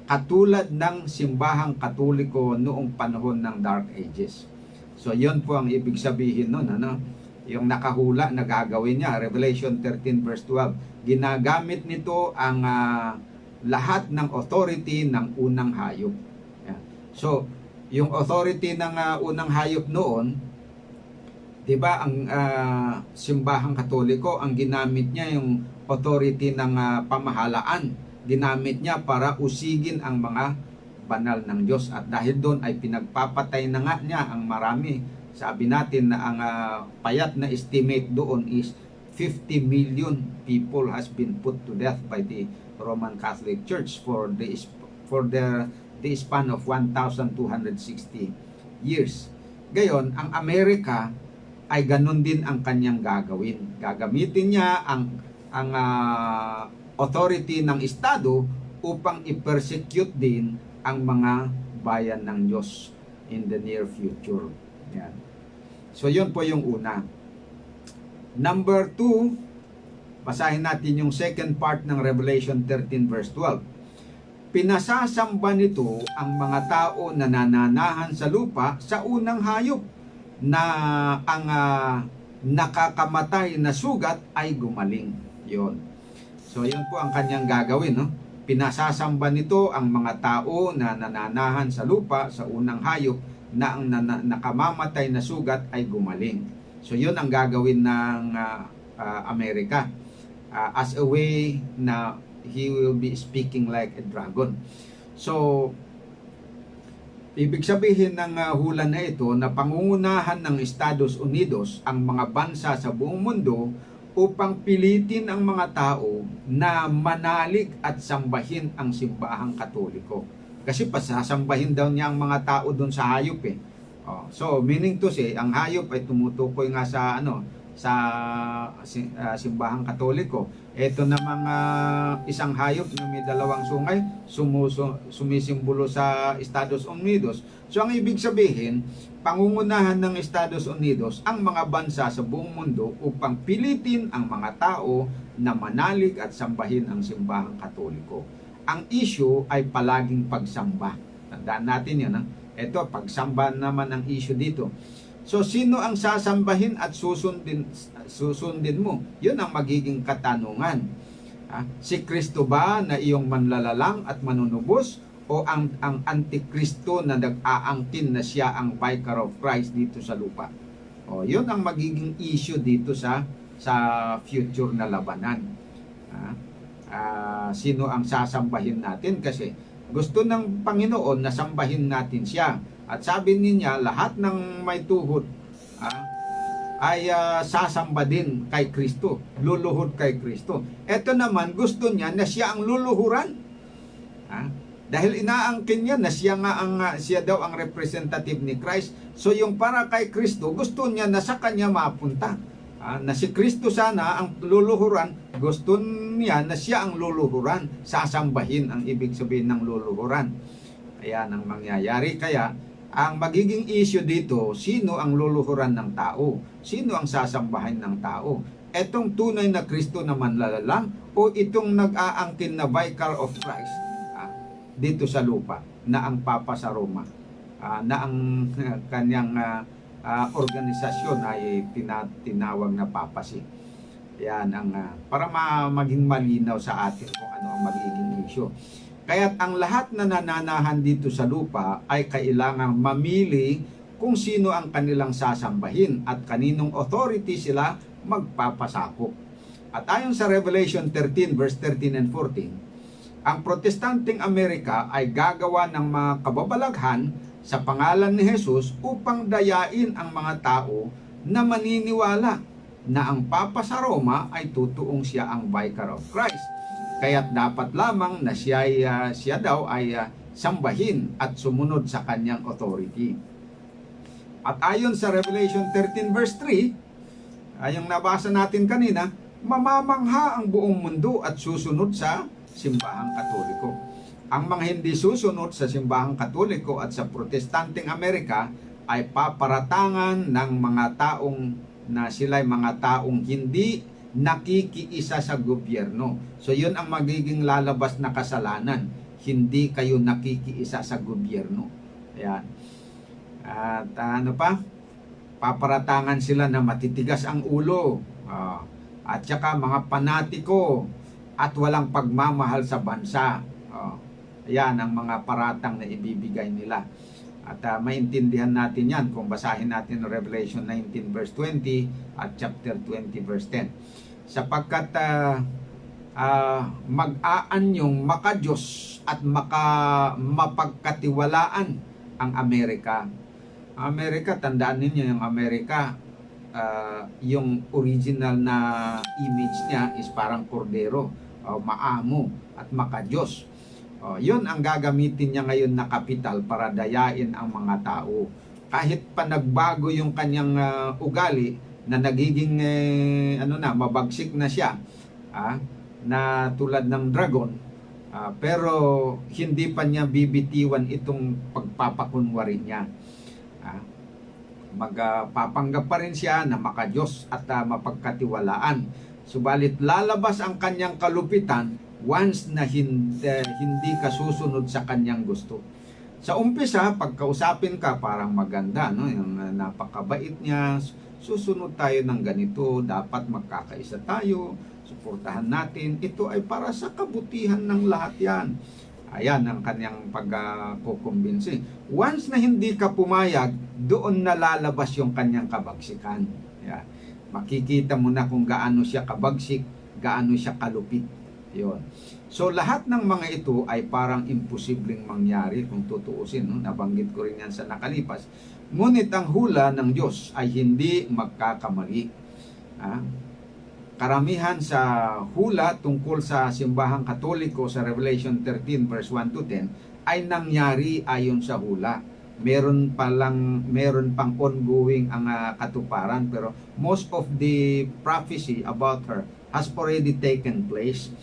Katulad ng simbahang Katoliko noong panahon ng Dark Ages. So yun po ang ibig sabihin nun, ano? Yung nakahula na gagawin niya, Revelation 13 verse 12. Ginagamit nito ang lahat ng authority ng unang hayop. Yan. So, yung authority ng unang hayop noon, 'di ba, ang simbahang Katoliko, ang ginamit niya yung authority ng pamahalaan. Ginamit niya para usigin ang mga banal ng Diyos, at dahil doon ay pinagpapatay na nga niya ang marami. Sabi natin na ang payat na estimate doon is 50 million people has been put to death by the Roman Catholic Church for the span of 1,260 years. Gayon, ang Amerika ay ganun din ang kanyang gagawin. Gagamitin niya ang authority ng Estado upang i-persecute din ang mga bayan ng Diyos in the near future. Yan. So, yun po yung una. Number 2, basahin natin yung second part ng Revelation 13 verse 12. Pinasasamba nito ang mga tao na nananahan sa lupa sa unang hayop, na ang nakakamatay na sugat ay gumaling. Yon. So, yun po ang kanyang gagawin, no? Pinasasamba nito ang mga tao na nananahan sa lupa sa unang hayop, na ang nakamamatay na sugat ay gumaling. So, yun ang gagawin ng Amerika, as a way na he will be speaking like a dragon. So, ibig sabihin ng hula na ito na pangungunahan ng Estados Unidos ang mga bansa sa buong mundo upang pilitin ang mga tao na manalig at sambahin ang simbahang Katoliko. Kasi pasasambahin daw niya ang mga tao doon sa hayop eh. So, meaning to say, ang hayop ay tumutukoy nga sa simbahang Katoliko. Ito na mga isang hayop na may dalawang sungay, sumisimbolo sa Estados Unidos. So, ang ibig sabihin, pangungunahan ng Estados Unidos ang mga bansa sa buong mundo upang pilitin ang mga tao na manalig at sambahin ang simbahang Katoliko. Ang issue ay palaging pagsamba. Tandaan natin yun, ha? Ito, pagsamba naman ang issue dito. So, sino ang sasambahin at susundin mo? Yun ang magiging katanungan. Si Kristo ba na iyong manlalalang at manunubos? O ang Antikristo na nag-aangkin na siya ang Vicar of Christ dito sa lupa? Yun ang magiging issue dito sa future na labanan. Sino ang sasambahin natin? Kasi gusto ng Panginoon na sambahin natin siya. At sabi niya, lahat ng may tuhod ay sasamba din kay Kristo, luluhod kay Kristo. Ito naman, gusto niya na siya ang luluhuran. Dahil inaangkin niya na siya daw ang representative ni Christ. So yung para kay Kristo, gusto niya na sa kanya mapunta. Na si Kristo sana ang luluhuran, gusto niya na siya ang luluhuran, sasambahin ang ibig sabihin ng luluhuran. Ayan ang mangyayari. Kaya ang magiging issue dito, sino ang luluhuran ng tao? Sino ang sasambahin ng tao? Etong tunay na Kristo na manlalalang o itong nag-aangkin na Vicar of Christ dito sa lupa, na ang Papa sa Roma, na ang kanyang organisasyon ay tinawag na papacy. Yan ang para maging malinaw sa atin kung ano ang magiging issue. Kaya't ang lahat na nananahan dito sa lupa ay kailangang mamili kung sino ang kanilang sasambahin at kaninong authority sila magpapasakop. At ayon sa Revelation 13 verse 13 and 14, ang Protestanteng Amerika ay gagawa ng mga kababalaghan sa pangalan ni Jesus upang dayain ang mga tao na maniniwala na ang Papa sa Roma ay tutuong siya ang Vicar of Christ. Kaya't dapat lamang na siya daw ay sambahin at sumunod sa kanyang authority. At ayon sa Revelation 13 verse 3, yung nabasa natin kanina, mamamangha ang buong mundo at susunod sa simbahang Katoliko. Ang mga hindi susunod sa simbahang Katoliko at sa Protestanteng Amerika ay paparatangan ng mga taong na sila'y mga taong hindi nakikiisa sa gobyerno. So yun ang magiging lalabas na kasalanan. Hindi kayo nakikiisa sa gobyerno. Ayan. At ano pa? Paparatangan sila na matitigas ang ulo. At saka mga panatiko at walang pagmamahal sa bansa. Ayan ang mga paratang na ibibigay nila. At maintindihan natin yan kung basahin natin Revelation 19 verse 20 at chapter 20 verse 10. Sapagkat mag-aanyong makadiyos at mapagkatiwalaan ang Amerika. Amerika, tandaan ninyo yung Amerika, yung original na image niya is parang kordero, maamo at makadiyos. Yun ang gagamitin niya ngayon na kapital para dayain ang mga tao. Kahit pa nagbago yung kanyang ugali na nagiging mabagsik na siya, na tulad ng dragon, pero hindi pa niya bibitiwan itong pagpapakunwari niya. Magpapanggap pa rin siya na makadiyos at mapagkatiwalaan. Subalit lalabas ang kanyang kalupitan once na hindi ka susunod sa kanyang gusto. Sa umpisa, pagkausapin ka, parang maganda, no? Yung napakabait niya, susunod tayo ng ganito, dapat magkakaisa tayo, suportahan natin. Ito ay para sa kabutihan ng lahat yan. Ayan ang kanyang pagkukumbinsi. Once na hindi ka pumayag, doon na lalabas yung kanyang kabagsikan. Ayan. Makikita mo na kung gaano siya kabagsik, gaano siya kalupit. Yun. So lahat ng mga ito ay parang imposibleng mangyari kung tutuusin. No? Nabanggit ko rin yan sa nakalipas. Ngunit ang hula ng Diyos ay hindi magkakamali. Karamihan sa hula tungkol sa simbahang Katoliko sa Revelation 13 verse 1 to 10 ay nangyari ayon sa hula. Meron pang ongoing ang katuparan, pero most of the prophecy about her has already taken place.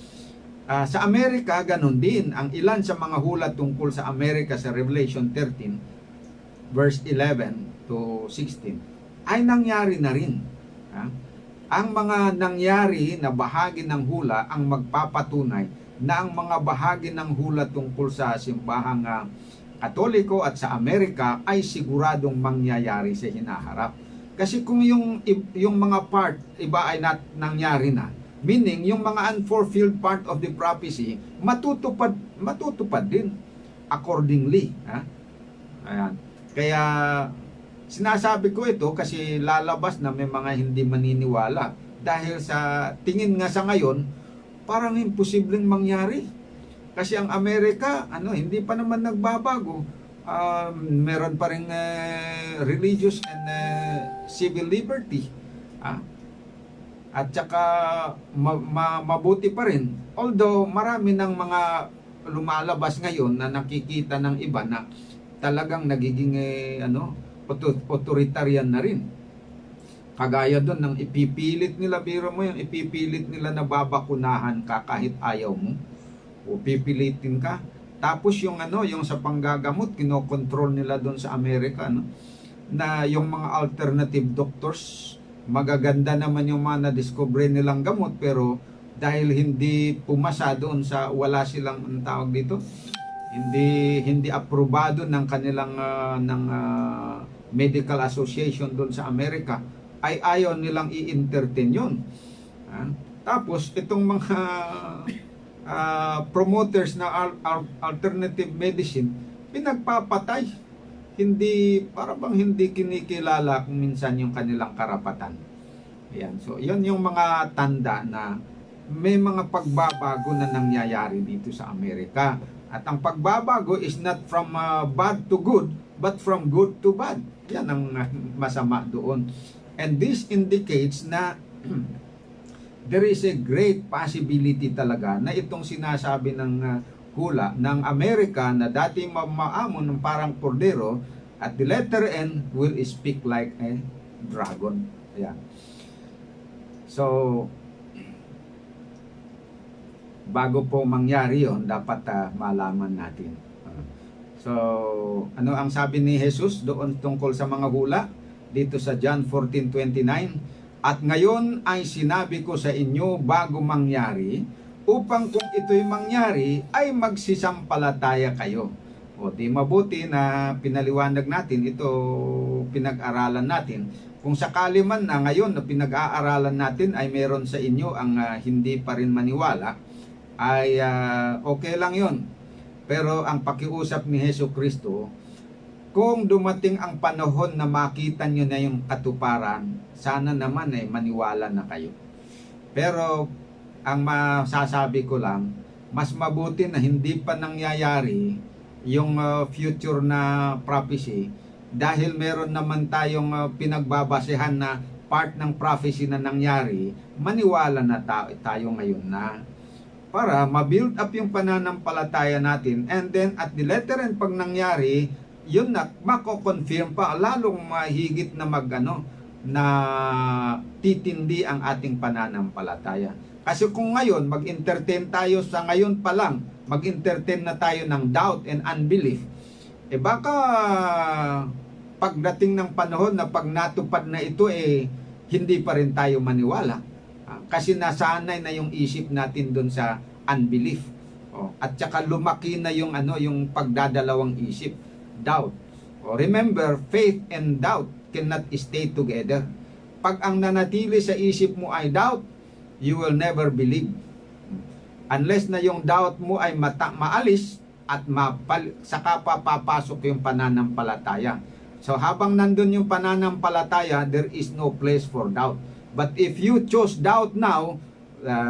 Sa Amerika, ganun din. Ang ilan sa mga hula tungkol sa Amerika sa Revelation 13 verse 11 to 16 ay nangyari na rin. Ang mga nangyari na bahagi ng hula ang magpapatunay na ang mga bahagi ng hula tungkol sa simbahang Katoliko at sa Amerika ay siguradong mangyayari sa hinaharap. Kasi kung yung mga part iba ay nangyari na, meaning yung mga unfulfilled part of the prophecy matutupad din accordingly. Ayan. Kaya sinasabi ko ito kasi lalabas na may mga hindi maniniwala dahil sa tingin nga sa ngayon parang imposibleng mangyari. Kasi ang Amerika, hindi pa naman nagbabago. Meron pa ring religious and civil liberty. At saka mabuti pa rin. Although marami ng mga lumalabas ngayon na nakikita ng iba na talagang nagiging authoritarian na rin. Kagaya doon ng ipipilit nila, biro mo yung ipipilit nila na babakunahan ka kahit ayaw mo. O pipilitin ka. Tapos yung sa panggagamot, kinokontrol nila doon sa Amerika, na yung mga alternative doctors, magaganda naman yung mga na-discover nilang gamot, pero dahil hindi pumasa doon sa wala silang tawag dito, hindi aprobado ng kanilang medical association doon sa Amerika, ay ayaw nilang i-entertain yun. Tapos itong mga promoters na alternative medicine, pinagpapatay. Para bang hindi kinikilala kung minsan yung kanilang karapatan. Ayan. So, yan yung mga tanda na may mga pagbabago na nangyayari dito sa Amerika. At ang pagbabago is not from bad to good, but from good to bad. Yan ang masama doon. And this indicates na there is a great possibility talaga na itong sinasabi ng hula ng Amerika na dati maamon ng parang kordero, at the letter N will speak like a dragon. Ayan. So, bago po mangyari yon, dapat malaman natin. So, ano ang sabi ni Jesus doon tungkol sa mga hula? Dito sa John 14:29, at ngayon ay sinabi ko sa inyo bago mangyari, upang kung ito'y mangyari, ay magsisampalataya kayo. O di mabuti na pinaliwanag natin ito, pinag-aralan natin. Kung sakali man na ngayon na pinag-aaralan natin ay meron sa inyo ang hindi pa rin maniwala, ay okay lang yon. Pero ang pakiusap ni Hesukristo, kung dumating ang panahon na makita nyo na yung katuparan, sana naman maniwala na kayo. Pero ang masasabi ko lang, mas mabuti na hindi pa nangyayari yung future na prophecy, dahil meron naman tayong pinagbabasehan na part ng prophecy na nangyari, maniwala na tayo ngayon na para ma-build up yung pananampalataya natin, and then at the letter end pag nangyari, yun na mako-confirm pa, lalong mahigit na na titindi ang ating pananampalataya. Kasi kung ngayon mag-entertain tayo sa ngayon pa lang, mag-entertain na tayo ng doubt and unbelief, baka pagdating ng panahon na pag natupad na ito, hindi pa rin tayo maniwala. Kasi nasanay na yung isip natin doon sa unbelief. At saka lumaki na yung yung pagdadalawang isip, doubt. Remember, faith and doubt cannot stay together. Pag ang nanatili sa isip mo ay doubt, you will never believe. Unless na yung doubt mo ay maalis at saka papasok yung pananampalataya. So habang nandun yung pananampalataya, there is no place for doubt. But if you choose doubt now,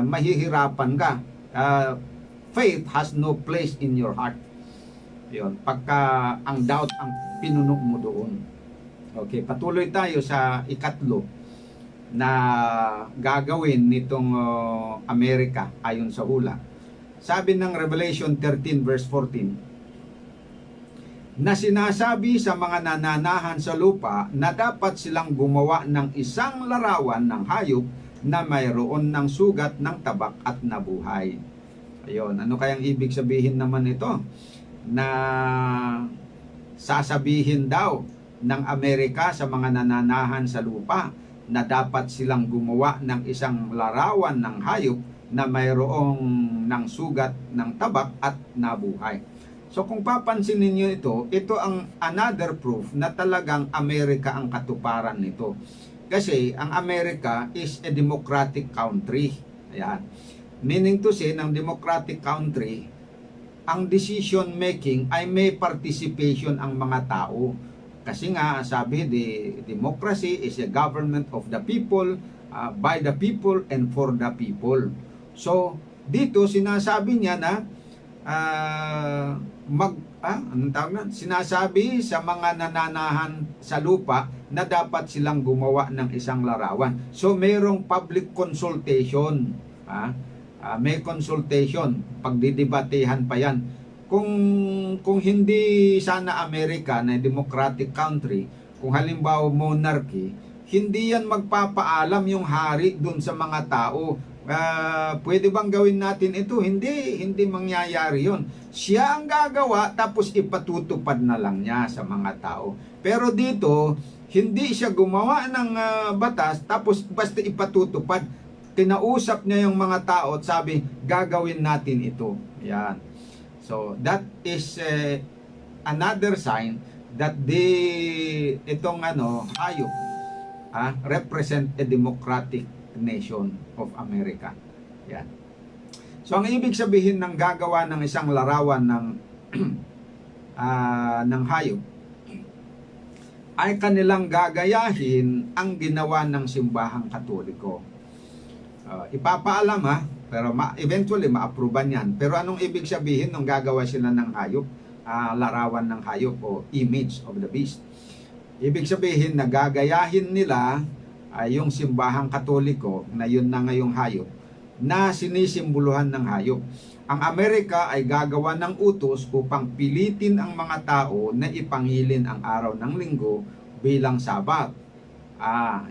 mahihirapan ka. Faith has no place in your heart. Yun, pagka ang doubt ang pinuno mo doon. Okay, patuloy tayo sa ikatlo na gagawin nitong Amerika ayon sa hula. Sabi ng Revelation 13 verse 14, na sinasabi sa mga nananahan sa lupa na dapat silang gumawa ng isang larawan ng hayop na mayroon ng sugat ng tabak at nabuhay. Ayun, ano kayang ibig sabihin naman ito? Na sasabihin daw ng Amerika sa mga nananahan sa lupa na dapat silang gumawa ng isang larawan ng hayop na mayroong ng sugat ng tabak at nabuhay. So kung papansinin niyo ito ang another proof na talagang Amerika ang katuparan nito. Kasi ang Amerika is a democratic country. Ayan. Meaning to say, ng democratic country, ang decision making ay may participation ang mga tao. Kasi nga, sabi, democracy is a government of the people, by the people, and for the people. So, dito sinasabi niya na sinasabi sa mga nananahan sa lupa na dapat silang gumawa ng isang larawan. So, mayroong public consultation. May consultation, pagdidebatehan pa yan. Kung hindi sana Amerika na democratic country, kung halimbawa monarchy, hindi yan magpapaalam yung hari dun sa mga tao. Pwede bang gawin natin ito? Hindi mangyayari yon. Siya ang gagawa tapos ipatutupad na lang niya sa mga tao. Pero dito, hindi siya gumawa ng batas tapos basta ipatutupad. Kinausap niya yung mga tao at sabi, gagawin natin ito. Yan. So, that is another sign that itong hayop represent a democratic nation of America. Yan. So, ang ibig sabihin ng gagawa ng isang larawan ng hayop ay kanilang gagayahin ang ginawa ng simbahang Katoliko. Ipapaalam pero eventually ma-approvean yan. Pero anong ibig sabihin nung gagawa sila ng hayop? Larawan ng hayop o image of the beast. Ibig sabihin na gagayahin nila yung simbahang Katoliko na yun na ngayong hayop na sinisimboluhan ng hayop. Ang Amerika ay gagawa ng utos upang pilitin ang mga tao na ipangilin ang araw ng linggo bilang Sabat.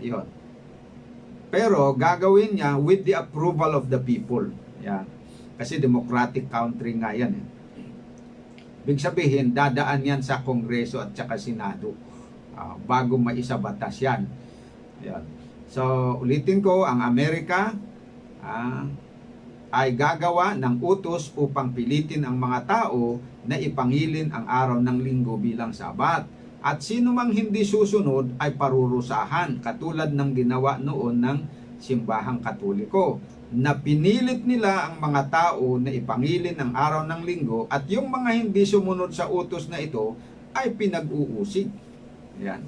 Yun. Pero gagawin niya with the approval of the people. Yan. Kasi democratic country nga yan. Ibig sabihin, dadaan yan sa Kongreso at saka Senado bago maisabatas yan. Yan. So, ulitin ko, ang Amerika ay gagawa ng utos upang pilitin ang mga tao na ipangilin ang araw ng linggo bilang Sabat. At sino mang hindi susunod ay parurusahan, katulad ng ginawa noon ng simbahang Katoliko, na pinilit nila ang mga tao na ipangilin ang araw ng linggo, at yung mga hindi sumunod sa utos na ito ay pinag-uusig. Yan.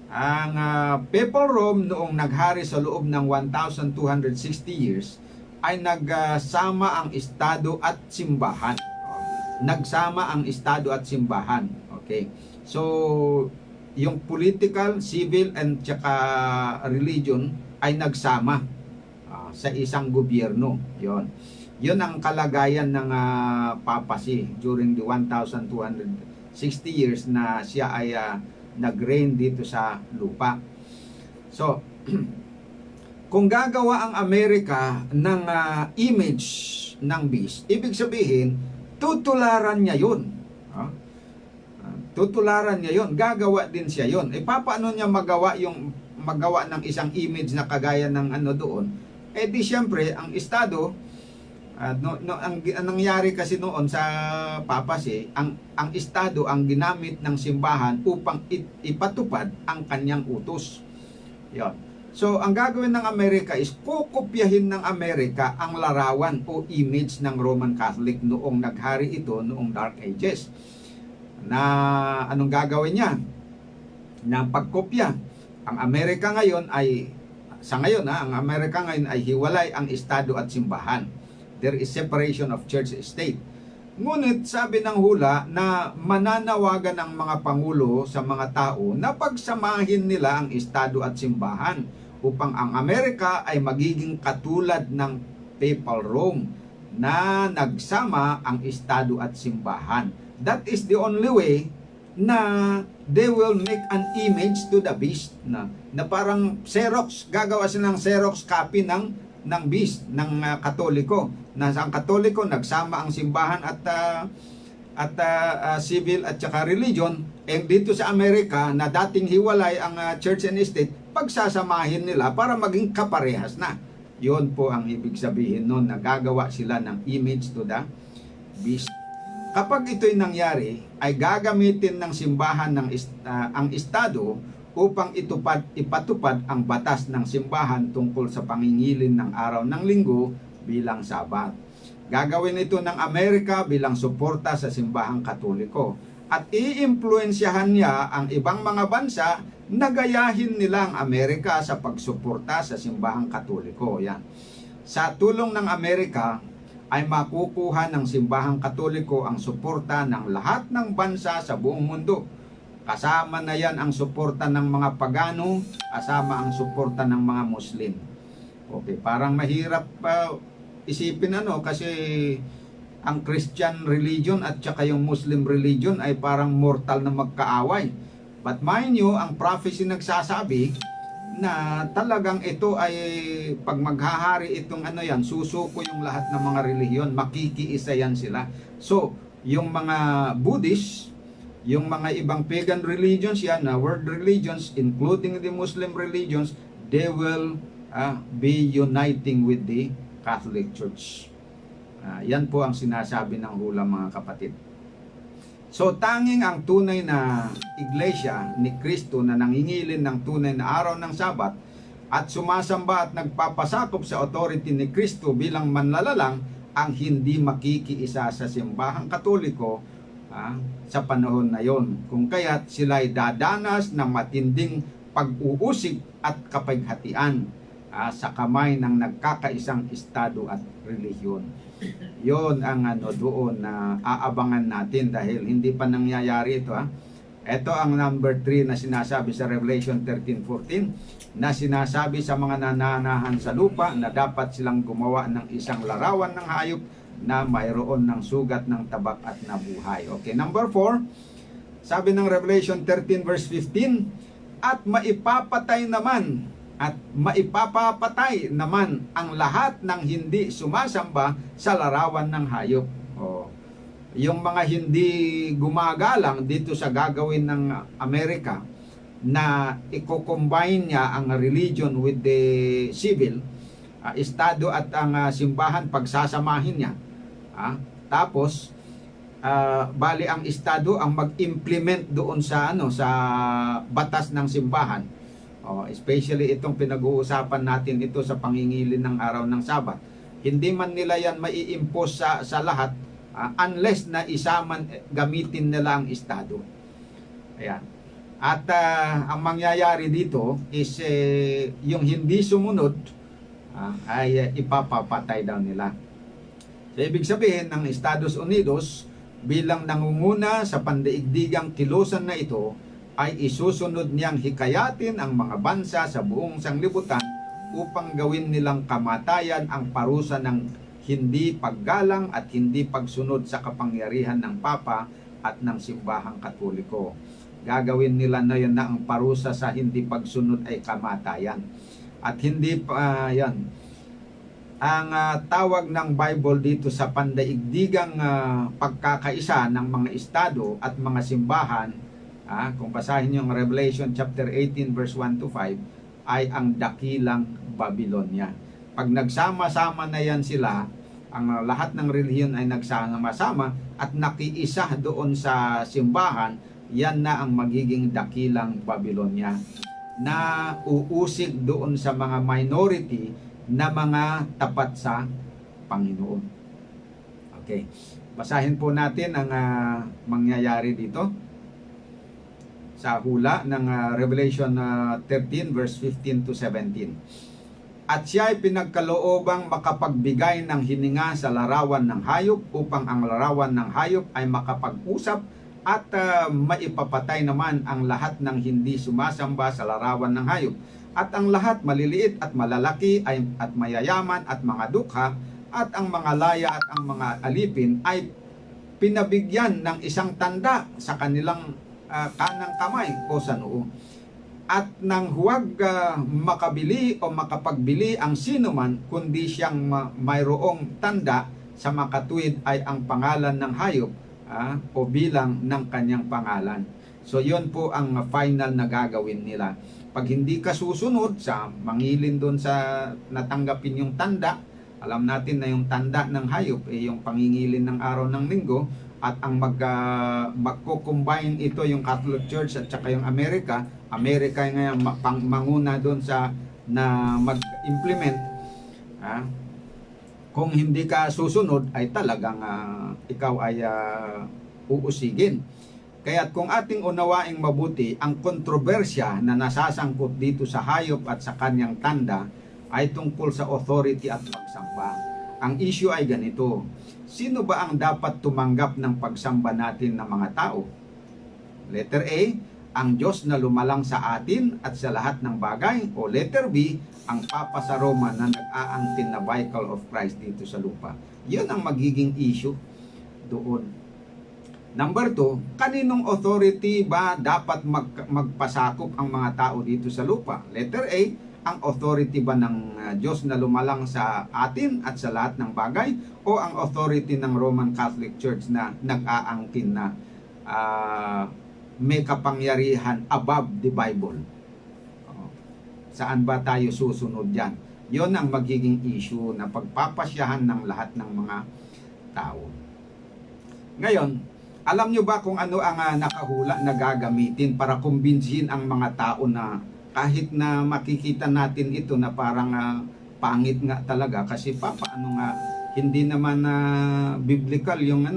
Ang Papal Rome noong naghari sa loob ng 1260 years ay nagsama ang estado at simbahan. Nagsama ang estado at simbahan. Okay. So, yung political, civil, and tsaka religion ay nagsama sa isang gobyerno. Yun ang kalagayan ng papacy during the 1260 years na siya ay nag-reign dito sa lupa. So, kung gagawa ang Amerika ng image ng beast, ibig sabihin, tutularan niya yun. Tutularan niya yun. Gagawa din siya yun. Paano niya magawa ng isang image na kagaya ng doon? Di siyempre, ang estado, ang nangyari kasi noon sa papacy, ang estado ang ginamit ng simbahan upang ipatupad ang kanyang utos. Yon. So, ang gagawin ng Amerika is kukopyahin ng Amerika ang larawan o image ng Roman Catholic noong naghari ito noong Dark Ages. Na anong gagawin niya? Na pagkopya. Ang Amerika ngayon ay, sa ngayon ang Amerika ngayon ay hiwalay ang estado at simbahan. There is separation of church and state. Ngunit sabi ng hula na mananawagan ng mga pangulo sa mga tao na pagsamahin nila ang estado at simbahan upang ang Amerika ay magiging katulad ng Papal Rome na nagsama ang estado at simbahan. That is the only way na they will make an image to the beast na parang Xerox, gagawa sila ng Xerox copy ng beast ng Katoliko, na ang Katoliko nagsama ang simbahan at civil at saka religion, dito sa Amerika na dating hiwalay ang church and state, pagsasamahin nila para maging kaparehas na. Yun po ang ibig sabihin noon, na gagawa sila ng image to the beast. Kapag ito'y nangyari, ay gagamitin ng simbahan ang estado upang ipatupad ang batas ng simbahan tungkol sa pangingilin ng araw ng linggo bilang Sabat. Gagawin ito ng Amerika bilang suporta sa simbahang Katoliko. At iimpluwensyahan niya ang ibang mga bansa na gayahin nila ang Amerika sa pagsuporta sa simbahang Katoliko. Yan. Sa tulong ng Amerika, ay makukuha ng simbahang Katoliko ang suporta ng lahat ng bansa sa buong mundo. Kasama na yan ang suporta ng mga pagano, kasama ang suporta ng mga Muslim. Okay, parang mahirap isipin kasi ang Christian religion at saka yung Muslim religion ay parang mortal na magkaaway. But mind you, ang prophecy nagsasabi na talagang ito ay pag maghahari itong susuko yung lahat ng mga relihiyon, makikiisa yan sila. So, yung mga Buddhist, yung mga ibang pagan religions yan, world religions, including the Muslim religions, they will be uniting with the Catholic Church. Yan po ang sinasabi ng hula, mga kapatid. So, tanging ang tunay na iglesia ni Kristo na nangingilin ng tunay na araw ng Sabat at sumasamba at nagpapasakop sa authority ni Kristo bilang manlalalang ang hindi makikiisa sa simbahang Katoliko sa panahon na yon. Kung kaya't sila'y dadanas ng matinding pag-uusig at kapighatian sa kamay ng nagkakaisang estado at relihiyon. Yon ang doon na aabangan natin dahil hindi pa nangyayari ito. Ito ang number 3 na sinasabi sa Revelation 13:14 na sinasabi sa mga nananahan sa lupa na dapat silang gumawa ng isang larawan ng hayop na mayroon ng sugat ng tabak at nabuhay. Okay, number 4, sabi ng Revelation 13 verse 15, at maipapatay naman ang lahat ng hindi sumasamba sa larawan ng hayop. Yung mga hindi gumagalang dito sa gagawin ng Amerika na i-combine niya ang religion with the civil, estado at ang simbahan pagsasamahin niya. Tapos bali ang estado ang mag-implement doon sa sa batas ng simbahan. Especially itong pinag-uusapan natin ito sa pangingilin ng araw ng Sabat. Hindi man nila yan mai-impose sa lahat unless na gamitin nila ang estado. Ayan. At ang mangyayari dito is yung hindi sumunod ay ipapapatay daw nila. So, ibig sabihin ng Estados Unidos bilang nangunguna sa pandaigdigang kilusan na ito ay isusunod niyang hikayatin ang mga bansa sa buong sanglibutan upang gawin nilang kamatayan ang parusa ng hindi paggalang at hindi pagsunod sa kapangyarihan ng Papa at ng Simbahang Katoliko. Gagawin nila na yan na ang parusa sa hindi pagsunod ay kamatayan. At hindi yan. Ang tawag ng Bible dito sa pandaigdigang pagkakaisa ng mga estado at mga simbahan, kung basahin niyo ang Revelation chapter 18 verse 1 to 5, ay ang dakilang Babylonia. Pag nagsama-sama na yan sila, ang lahat ng relihiyon ay nagsama-sama at nakiisa doon sa simbahan, yan na ang magiging dakilang Babylonia na uusig doon sa mga minority na mga tapat sa Panginoon. Okay. Basahin po natin ang mangyayari dito sa hula ng Revelation 13 verse 15 to 17. At siya ay pinagkaloobang makapagbigay ng hininga sa larawan ng hayop upang ang larawan ng hayop ay makapag-usap at maipapatay naman ang lahat ng hindi sumasamba sa larawan ng hayop. At ang lahat maliliit at malalaki at mayayaman at mga dukha at ang mga laya at ang mga alipin ay pinabigyan ng isang tanda sa kanilang kanang kamay o sa noo. At nang huwag makabili o makapagbili ang sinuman kundi siyang mayroong tanda sa makatuwid ay ang pangalan ng hayop o bilang ng kanyang pangalan. So yon po ang final na gagawin nila. Pag hindi ka susunod sa mangilin doon sa natanggapin yung tanda, alam natin na yung tanda ng hayop yung pangingilin ng araw ng linggo, at ang magko-combine ito yung Catholic Church at saka yung Amerika ngayon manguna doon sa na mag-implement. Kung hindi ka susunod ay talagang ikaw ay uusigin. Kaya kung ating unawaing mabuti ang kontrobersya na nasasangkot dito sa hayop at sa kanyang tanda ay tungkol sa authority at pagsamba. Ang issue ay ganito: sino ba ang dapat tumanggap ng pagsamba natin ng mga tao? Letter A, ang Diyos na lumalang sa atin at sa lahat ng bagay. O letter B, ang Papa sa Roma na nag-aangkin na Vicar of Christ dito sa lupa. Yun ang magiging issue doon. Number 2, kaninong authority ba dapat magpasakop ang mga tao dito sa lupa? Letter A, ang authority ba ng Diyos na lumalang sa atin at sa lahat ng bagay, o ang authority ng Roman Catholic Church na nag-aangkin na may kapangyarihan above the Bible? Saan ba tayo susunod yan? Yon ang magiging issue na pagpapasyahan ng lahat ng mga tao. Ngayon, alam nyo ba kung ano ang nakahula na gagamitin para kumbinsihin ang mga tao na kahit na makikita natin ito na parang pangit nga talaga, kasi paano nga hindi naman biblical yung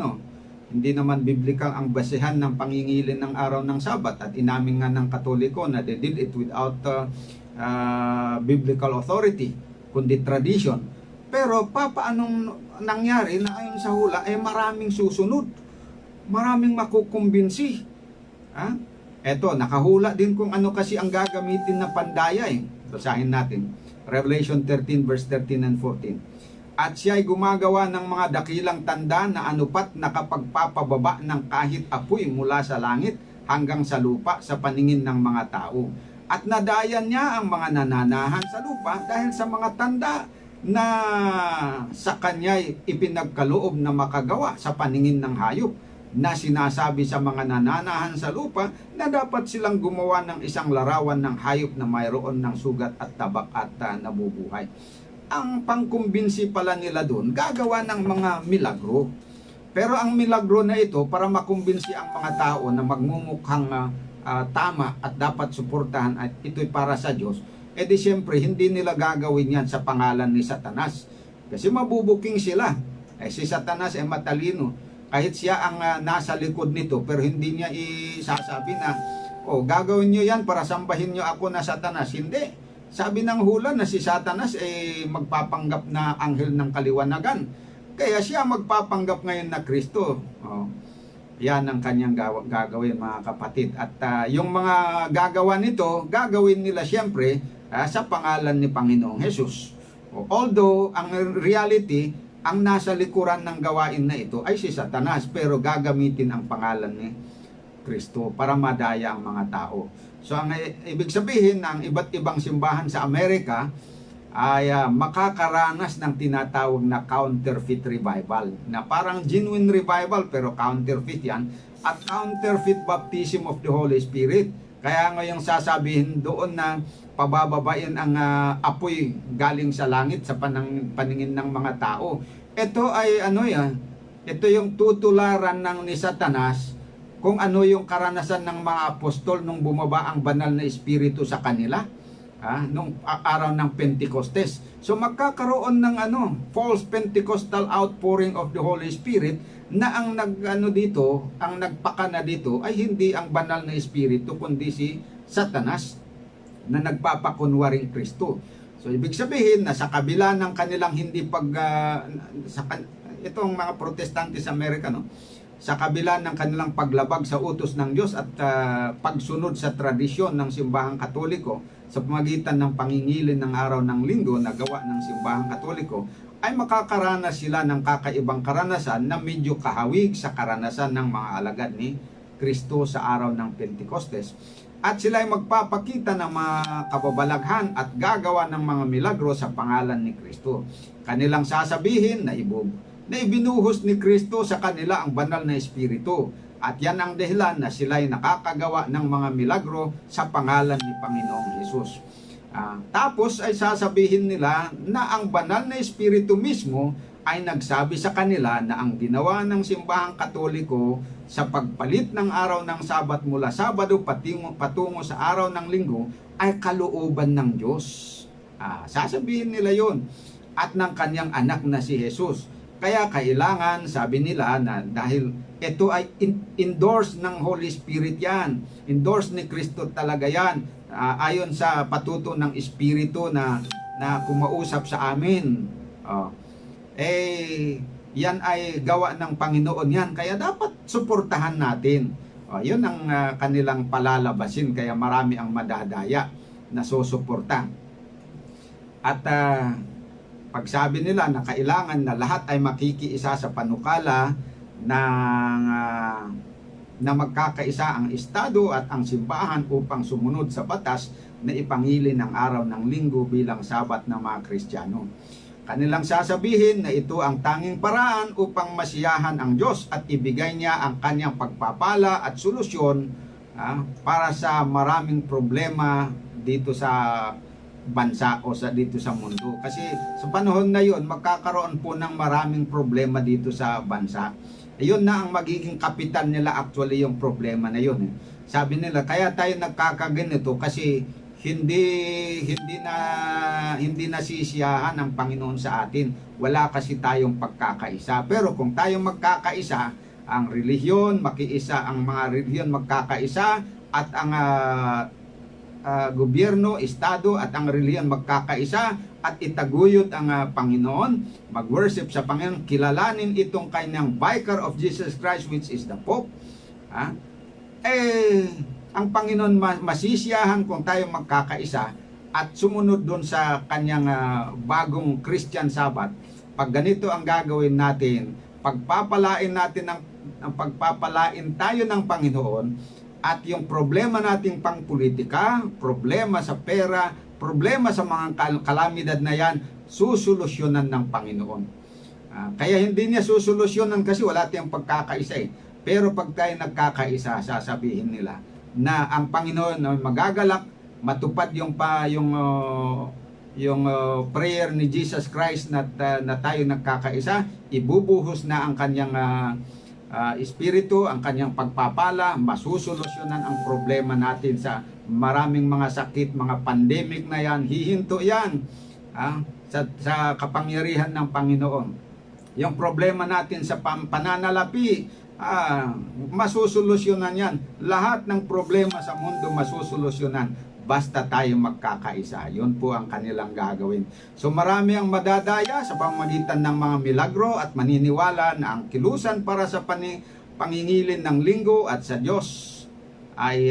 hindi naman biblical ang basehan ng pangingilin ng araw ng Sabat, at inamin nga ng Katoliko na they did it without biblical authority kundi tradition. Pero paanong nangyari na ayon sa hula ay maraming susunod, maraming makukumbinsi. Eto, nakahula din kung ano kasi ang gagamitin na pandaya. Basahin natin Revelation 13 verse 13 and 14. At siya ay gumagawa ng mga dakilang tanda na anupat nakapagpapababa ng kahit apoy mula sa langit hanggang sa lupa sa paningin ng mga tao. At nadayan niya ang mga nananahan sa lupa dahil sa mga tanda na sa kanya'y ipinagkaloob na makagawa sa paningin ng hayop, na sinasabi sa mga nananahan sa lupa na dapat silang gumawa ng isang larawan ng hayop na mayroon ng sugat at tabak at nabubuhay. ang pangkumbinsi pala nila doon, gagawa ng mga milagro. Pero ang milagro na ito, para makumbinsi ang mga tao na magmumukhang tama at dapat suportahan at ito'y para sa Diyos, di siyempre, hindi nila gagawin yan sa pangalan ni Satanas. Kasi mabubuking sila. Si Satanas ay matalino. Kahit siya ang nasa likod nito, pero hindi niya isasabi na, gagawin nyo yan para sambahin nyo ako na Satanas. Hindi. Sabi ng hula na si Satanas ay magpapanggap na anghel ng kaliwanagan. Kaya siya magpapanggap ngayon na Kristo. Yan ang kanyang gagawin, mga kapatid. At yung mga gagawa nito, gagawin nila siyempre sa pangalan ni Panginoong Hesus. Although, ang reality, ang nasa likuran ng gawain na ito ay si Satanas, pero gagamitin ang pangalan ni Kristo para madaya ang mga tao. So, ang ibig sabihin ng iba't ibang simbahan sa Amerika ay makakaranas ng tinatawag na counterfeit revival, na parang genuine revival pero counterfeit yan, at counterfeit baptism of the Holy Spirit. Kaya ngayong sasabihin doon na pabababain ang apoy galing sa langit sa paningin ng mga tao. Ito ay ito yung tutularan ng ni Satanas kung ano yung karanasan ng mga apostol nung bumaba ang banal na espiritu sa kanila. Nung araw ng Pentecostes. So magkakaroon ng false Pentecostal outpouring of the Holy Spirit, na ang ang nagpakana dito ay hindi ang banal na espiritu kundi si Satanas na nagpapakunwaring Kristo. So ibig sabihin na sa kabila ng kanilang hindi itong mga Protestante sa Amerika, sa kabila ng kanilang paglabag sa utos ng Diyos at pagsunod sa tradisyon ng simbahang Katoliko sa pamagitan ng pangingilin ng araw ng linggo na gawa ng simbahang Katoliko, ay makakaranas sila ng kakaibang karanasan na medyo kahawig sa karanasan ng mga alagad ni Kristo sa araw ng Pentecostes. At sila ay magpapakita ng mga kababalaghan at gagawa ng mga milagro sa pangalan ni Kristo. Kanilang sasabihin na ibinuhos ni Kristo sa kanila ang banal na espiritu. At yan ang dahilan na sila ay nakakagawa ng mga milagro sa pangalan ni Panginoong Hesus. Tapos ay sasabihin nila na ang banal na espiritu mismo ay nagsabi sa kanila na ang ginawa ng simbahang Katoliko sa pagpalit ng araw ng Sabat mula Sabado patungo sa araw ng Linggo ay kalooban ng Diyos. Sasabihin nila yon, at ng kanyang anak na si Jesus. Kaya kailangan, sabi nila, na dahil ito ay endorse ng Holy Spirit yan, endorse ni Kristo talaga yan, ayon sa patuto ng Espiritu na kumausap sa amin. Yan ay gawa ng Panginoon yan, kaya dapat suportahan natin. Yun ang kanilang palalabasin, kaya marami ang madadaya na susuporta. At pagsabi nila na kailangan na lahat ay makikiisa sa panukala na magkakaisa ang estado at ang simbahan upang sumunod sa batas na ipangili ng araw ng linggo bilang sabat ng mga Kristiyano. Kanilang sasabihin na ito ang tanging paraan upang masiyahan ang Diyos at ibigay niya ang kanyang pagpapala at solusyon para sa maraming problema dito sa bansa o dito sa mundo. Kasi sa panahon na yon, magkakaroon po ng maraming problema dito sa bansa. Ayun na ang magiging kapitan nila, actually, yung problema na yun. Sabi nila, kaya tayo nagkakaganito kasi hindi nasisiyahan ng Panginoon sa atin. Wala kasi tayong pagkakaisa. Pero kung tayong magkakaisa, ang relihiyon makiisa, ang mga relihiyon magkakaisa, at ang gobyerno, estado at ang relihiyon magkakaisa at itaguyod ang Panginoon, mag-worship sa Panginoon, kilalanin itong kanyang vicar of Jesus Christ, which is the Pope. Ang Panginoon masisiyahan kung tayo magkakaisa at sumunod doon sa kanyang bagong Christian Sabbath. Pag ganito ang gagawin natin, pagpapalain tayo ng Panginoon, at yung problema nating pangpolitika, problema sa pera, problema sa mga kalamidad na yan, susolusyonan ng Panginoon. Kaya hindi niya susolusyonan kasi wala tayong pagkakaisa Pero pag tayo nagkakaisa, sasabihin nila na ang Panginoon ay magagalak, matupad yung yung prayer ni Jesus Christ na tayo nagkakaisa, ibubuhos na ang kanyang espiritu, ang kanyang pagpapala, masusolusyonan ang problema natin sa maraming mga sakit, mga pandemic na yan, hihinto yan sa kapangyarihan ng Panginoon. Yung problema natin sa pananalapi, masusolusyonan yan. Lahat ng problema sa mundo masusolusyonan basta tayo magkakaisa. Yun po ang kanilang gagawin. So marami ang madadaya sa pamamagitan ng mga milagro at maniniwala na ang kilusan para sa pangingilin ng linggo at sa Diyos ay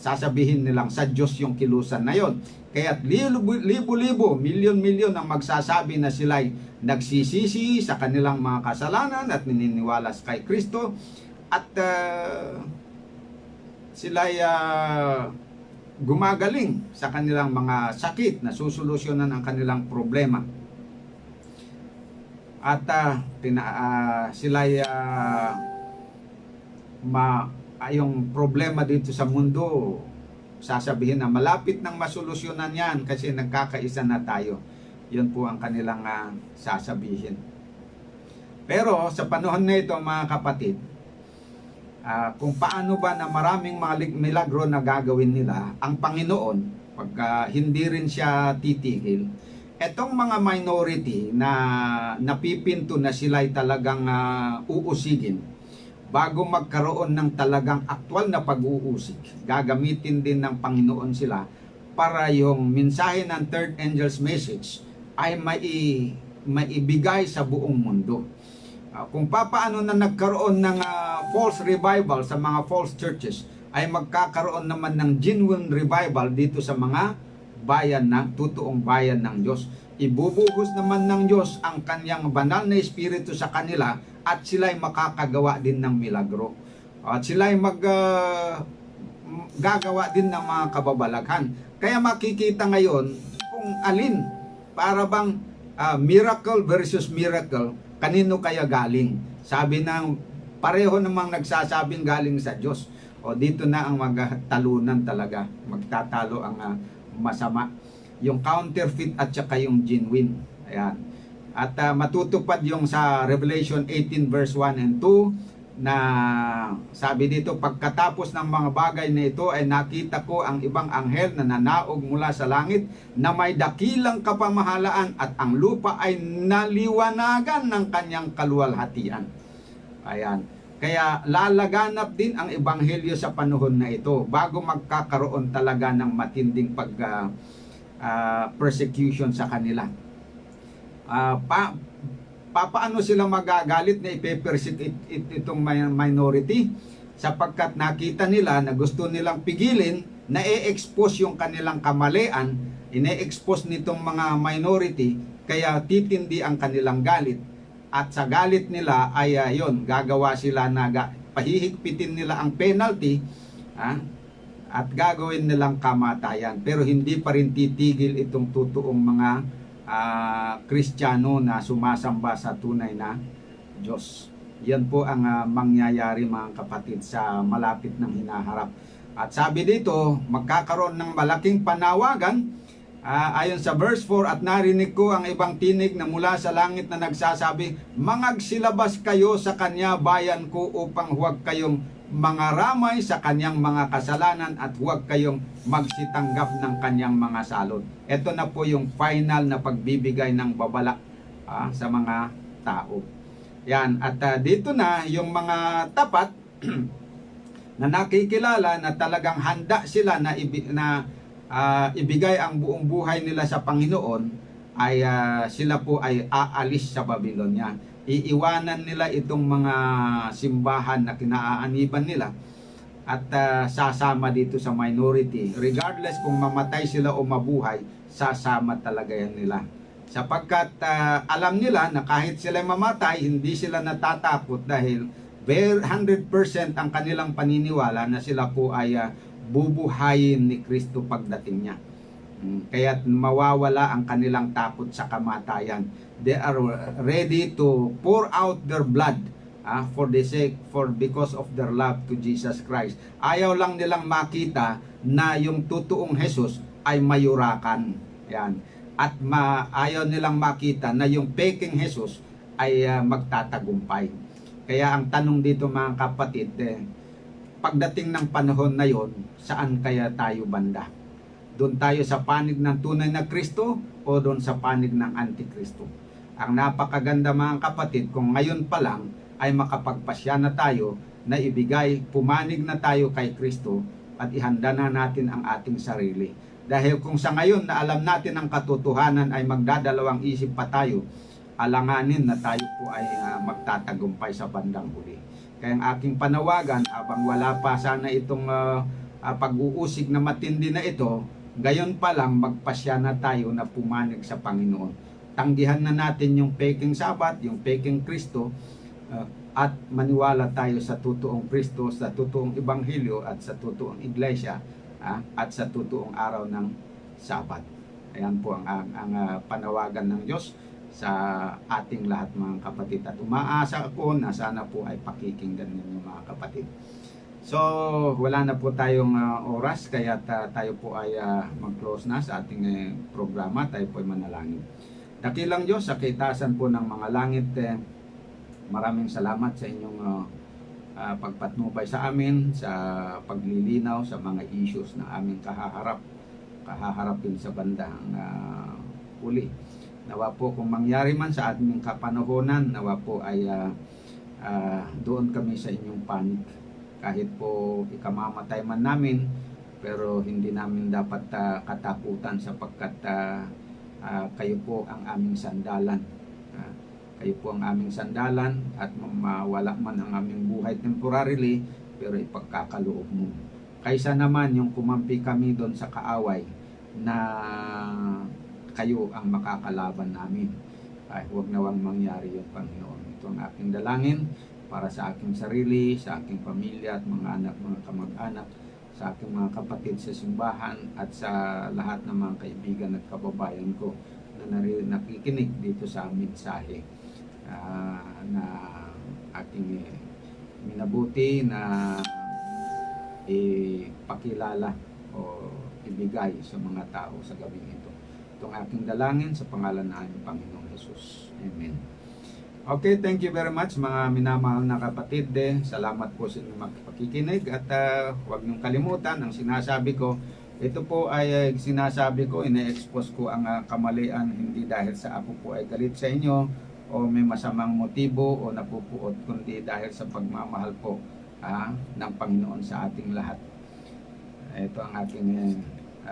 sasabihin nilang sa Diyos yung kilusan na yon. Kaya libo-libo, milyon-milyon ang magsasabi na sila'y nagsisisi sa kanilang mga kasalanan at naniniwala kay Kristo at sila'y gumagaling sa kanilang mga sakit, na susolusyonan ang kanilang problema. At sila'y yung problema dito sa mundo, sasabihin na malapit nang masolusyonan yan kasi nagkakaisa na tayo. Yun po ang kanilang sasabihin. Pero sa panahon na ito mga kapatid, kung paano ba na maraming mga milagro na gagawin nila, ang Panginoon, pag hindi rin siya titigil, etong mga minority na napipinto na sila'y talagang uusigin, bago magkaroon ng talagang aktwal na pag-uusig, gagamitin din ng Panginoon sila para yung mensahe ng third angel's message ay maibigay sa buong mundo. Kung papaano na nagkaroon ng false revival sa mga false churches, ay magkakaroon naman ng genuine revival dito sa mga bayan na totoong bayan ng Diyos. Ibubuhos naman ng Diyos ang kanyang banal na espiritu sa kanila at sila'y makakagawa din ng milagro. At sila'y gagawa din ng mga kababalaghan. Kaya makikita ngayon kung alin, para bang miracle versus miracle, kanino kaya galing? Sabi ng pareho namang nagsasabing galing sa Diyos. O dito na ang magtalunan talaga, magtatalo ang masama. Yung counterfeit at saka yung genuine. Ayan. At matutupad yung sa Revelation 18 verse 1 and 2 na sabi dito, pagkatapos ng mga bagay na ito ay nakita ko ang ibang anghel na nanaog mula sa langit na may dakilang kapamahalaan at ang lupa ay naliwanagan ng kanyang kaluwalhatian. Ayan. Kaya lalaganap din ang ebanghelyo sa panahon na ito bago magkakaroon talaga ng matinding persecution sa kanila. Paano sila magagalit na ipe-persecute itong minority? Sapagkat nakita nila na gusto nilang pigilin, na i-expose yung kanilang kamalian, ine-expose nitong mga minority, kaya titindi ang kanilang galit. At sa galit nila ay gagawa sila na pahihigpitin nila ang penalty, at gagawin nilang kamatayan. Pero hindi pa rin titigil itong totoong mga Kristiyano na sumasamba sa tunay na Diyos. Yan po ang mangyayari mga kapatid sa malapit ng hinaharap. At sabi dito, magkakaroon ng malaking panawagan ayon sa verse 4, at narinig ko ang ibang tinig na mula sa langit na nagsasabi, mangagsilabas kayo sa kanya, bayan ko, upang huwag kayong mangaramay sa kanyang mga kasalanan at huwag kayong magsitanggap ng kanyang mga salot. Ito na po yung final na pagbibigay ng babala sa mga tao. Yan, at dito na yung mga tapat na nakikilala na talagang handa sila na ibigay ang buong buhay nila sa Panginoon, ay sila po ay aalis sa Babylonia. Iiwanan nila itong mga simbahan na kinaaaniban nila at sasama dito sa minority. Regardless kung mamatay sila o mabuhay, sasama talaga yan nila. Sapagkat alam nila na kahit sila mamatay, hindi sila natatakot dahil 100% ang kanilang paniniwala na sila po ay bubuhayin ni Kristo pagdating niya. Kaya mawawala ang kanilang takot sa kamatayan. They are ready to pour out their blood because of their love to Jesus Christ. Ayaw lang nilang makita na yung totoong Jesus ay mayurakan. Yan. At ayaw nilang makita na yung peking Jesus ay magtatagumpay. Kaya ang tanong dito mga kapatid, pagdating ng panahon na yon, saan kaya tayo banda? Doon tayo sa panig ng tunay na Kristo o doon sa panig ng Antikristo? Ang napakaganda mga kapatid, kung ngayon pa lang ay makapagpasya na tayo na ibigay, pumanig na tayo kay Kristo at ihanda na natin ang ating sarili. Dahil kung sa ngayon na alam natin ang katotohanan ay magdadalawang isip pa tayo, alanganin na tayo po ay magtatagumpay sa bandang huli. Kaya ang aking panawagan, habang wala pa sana itong pag-uusig na matindi na ito, gayon pa lang magpasya na tayo na pumanig sa Panginoon. Tanggihan na natin yung peking Sabat, yung peking Kristo, at maniwala tayo sa totoong Kristo, sa totoong Ebanghelyo at sa totoong Iglesia, at sa totoong araw ng Sabat. Ayan po ang panawagan ng Diyos sa ating lahat mga kapatid. At umaasa ako na sana po ay pakikinggan ninyo mga kapatid. So, wala na po tayong oras, kaya tayo po ay mag-close na sa ating programa. Tayo po ay manalangin. Dakilang Diyos, sa kaitasan po ng mga langit, maraming salamat sa inyong pagpatnubay sa amin, sa paglilinaw sa mga issues na aming kahaharapin sa bandang huli. Nawa po kung mangyari man sa ating kapanahonan, nawa po ay doon kami sa inyong panig. Kahit po ikamamatay man namin, pero hindi namin dapat katakutan sapagkat kayo po ang aming sandalan. Kayo po ang aming sandalan at mawala man ang aming buhay temporarily, pero ipagkakaloob mo. Kaysa naman yung kumampi kami doon sa kaaway na kayo ang makakalaban namin. Ay, huwag nawang mangyari yung Panginoon. Ito ang aking dalangin para sa aking sarili, sa aking pamilya at mga anak, mga kamag-anak, sa aking mga kapatid sa simbahan at sa lahat ng mga kaibigan at kababayan ko na nakikinig dito sa mensahe na aking minabuti na ipakilala o ibigay sa mga tao sa gabing ito. Itong aking dalangin sa pangalan ng aming Panginoong Jesus. Amen. Okay, thank you very much mga minamahal na kapatid. Salamat po sa inyong pakikinig at huwag niyong kalimutan ang sinasabi ko. Ito po ay sinasabi ko, ina-expose ko ang kamalian hindi dahil sa ako po ay galit sa inyo o may masamang motibo o napupuot, kundi dahil sa pagmamahal po ng Panginoon sa ating lahat. Ito ang aking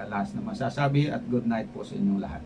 last na masasabi at good night po sa inyong lahat.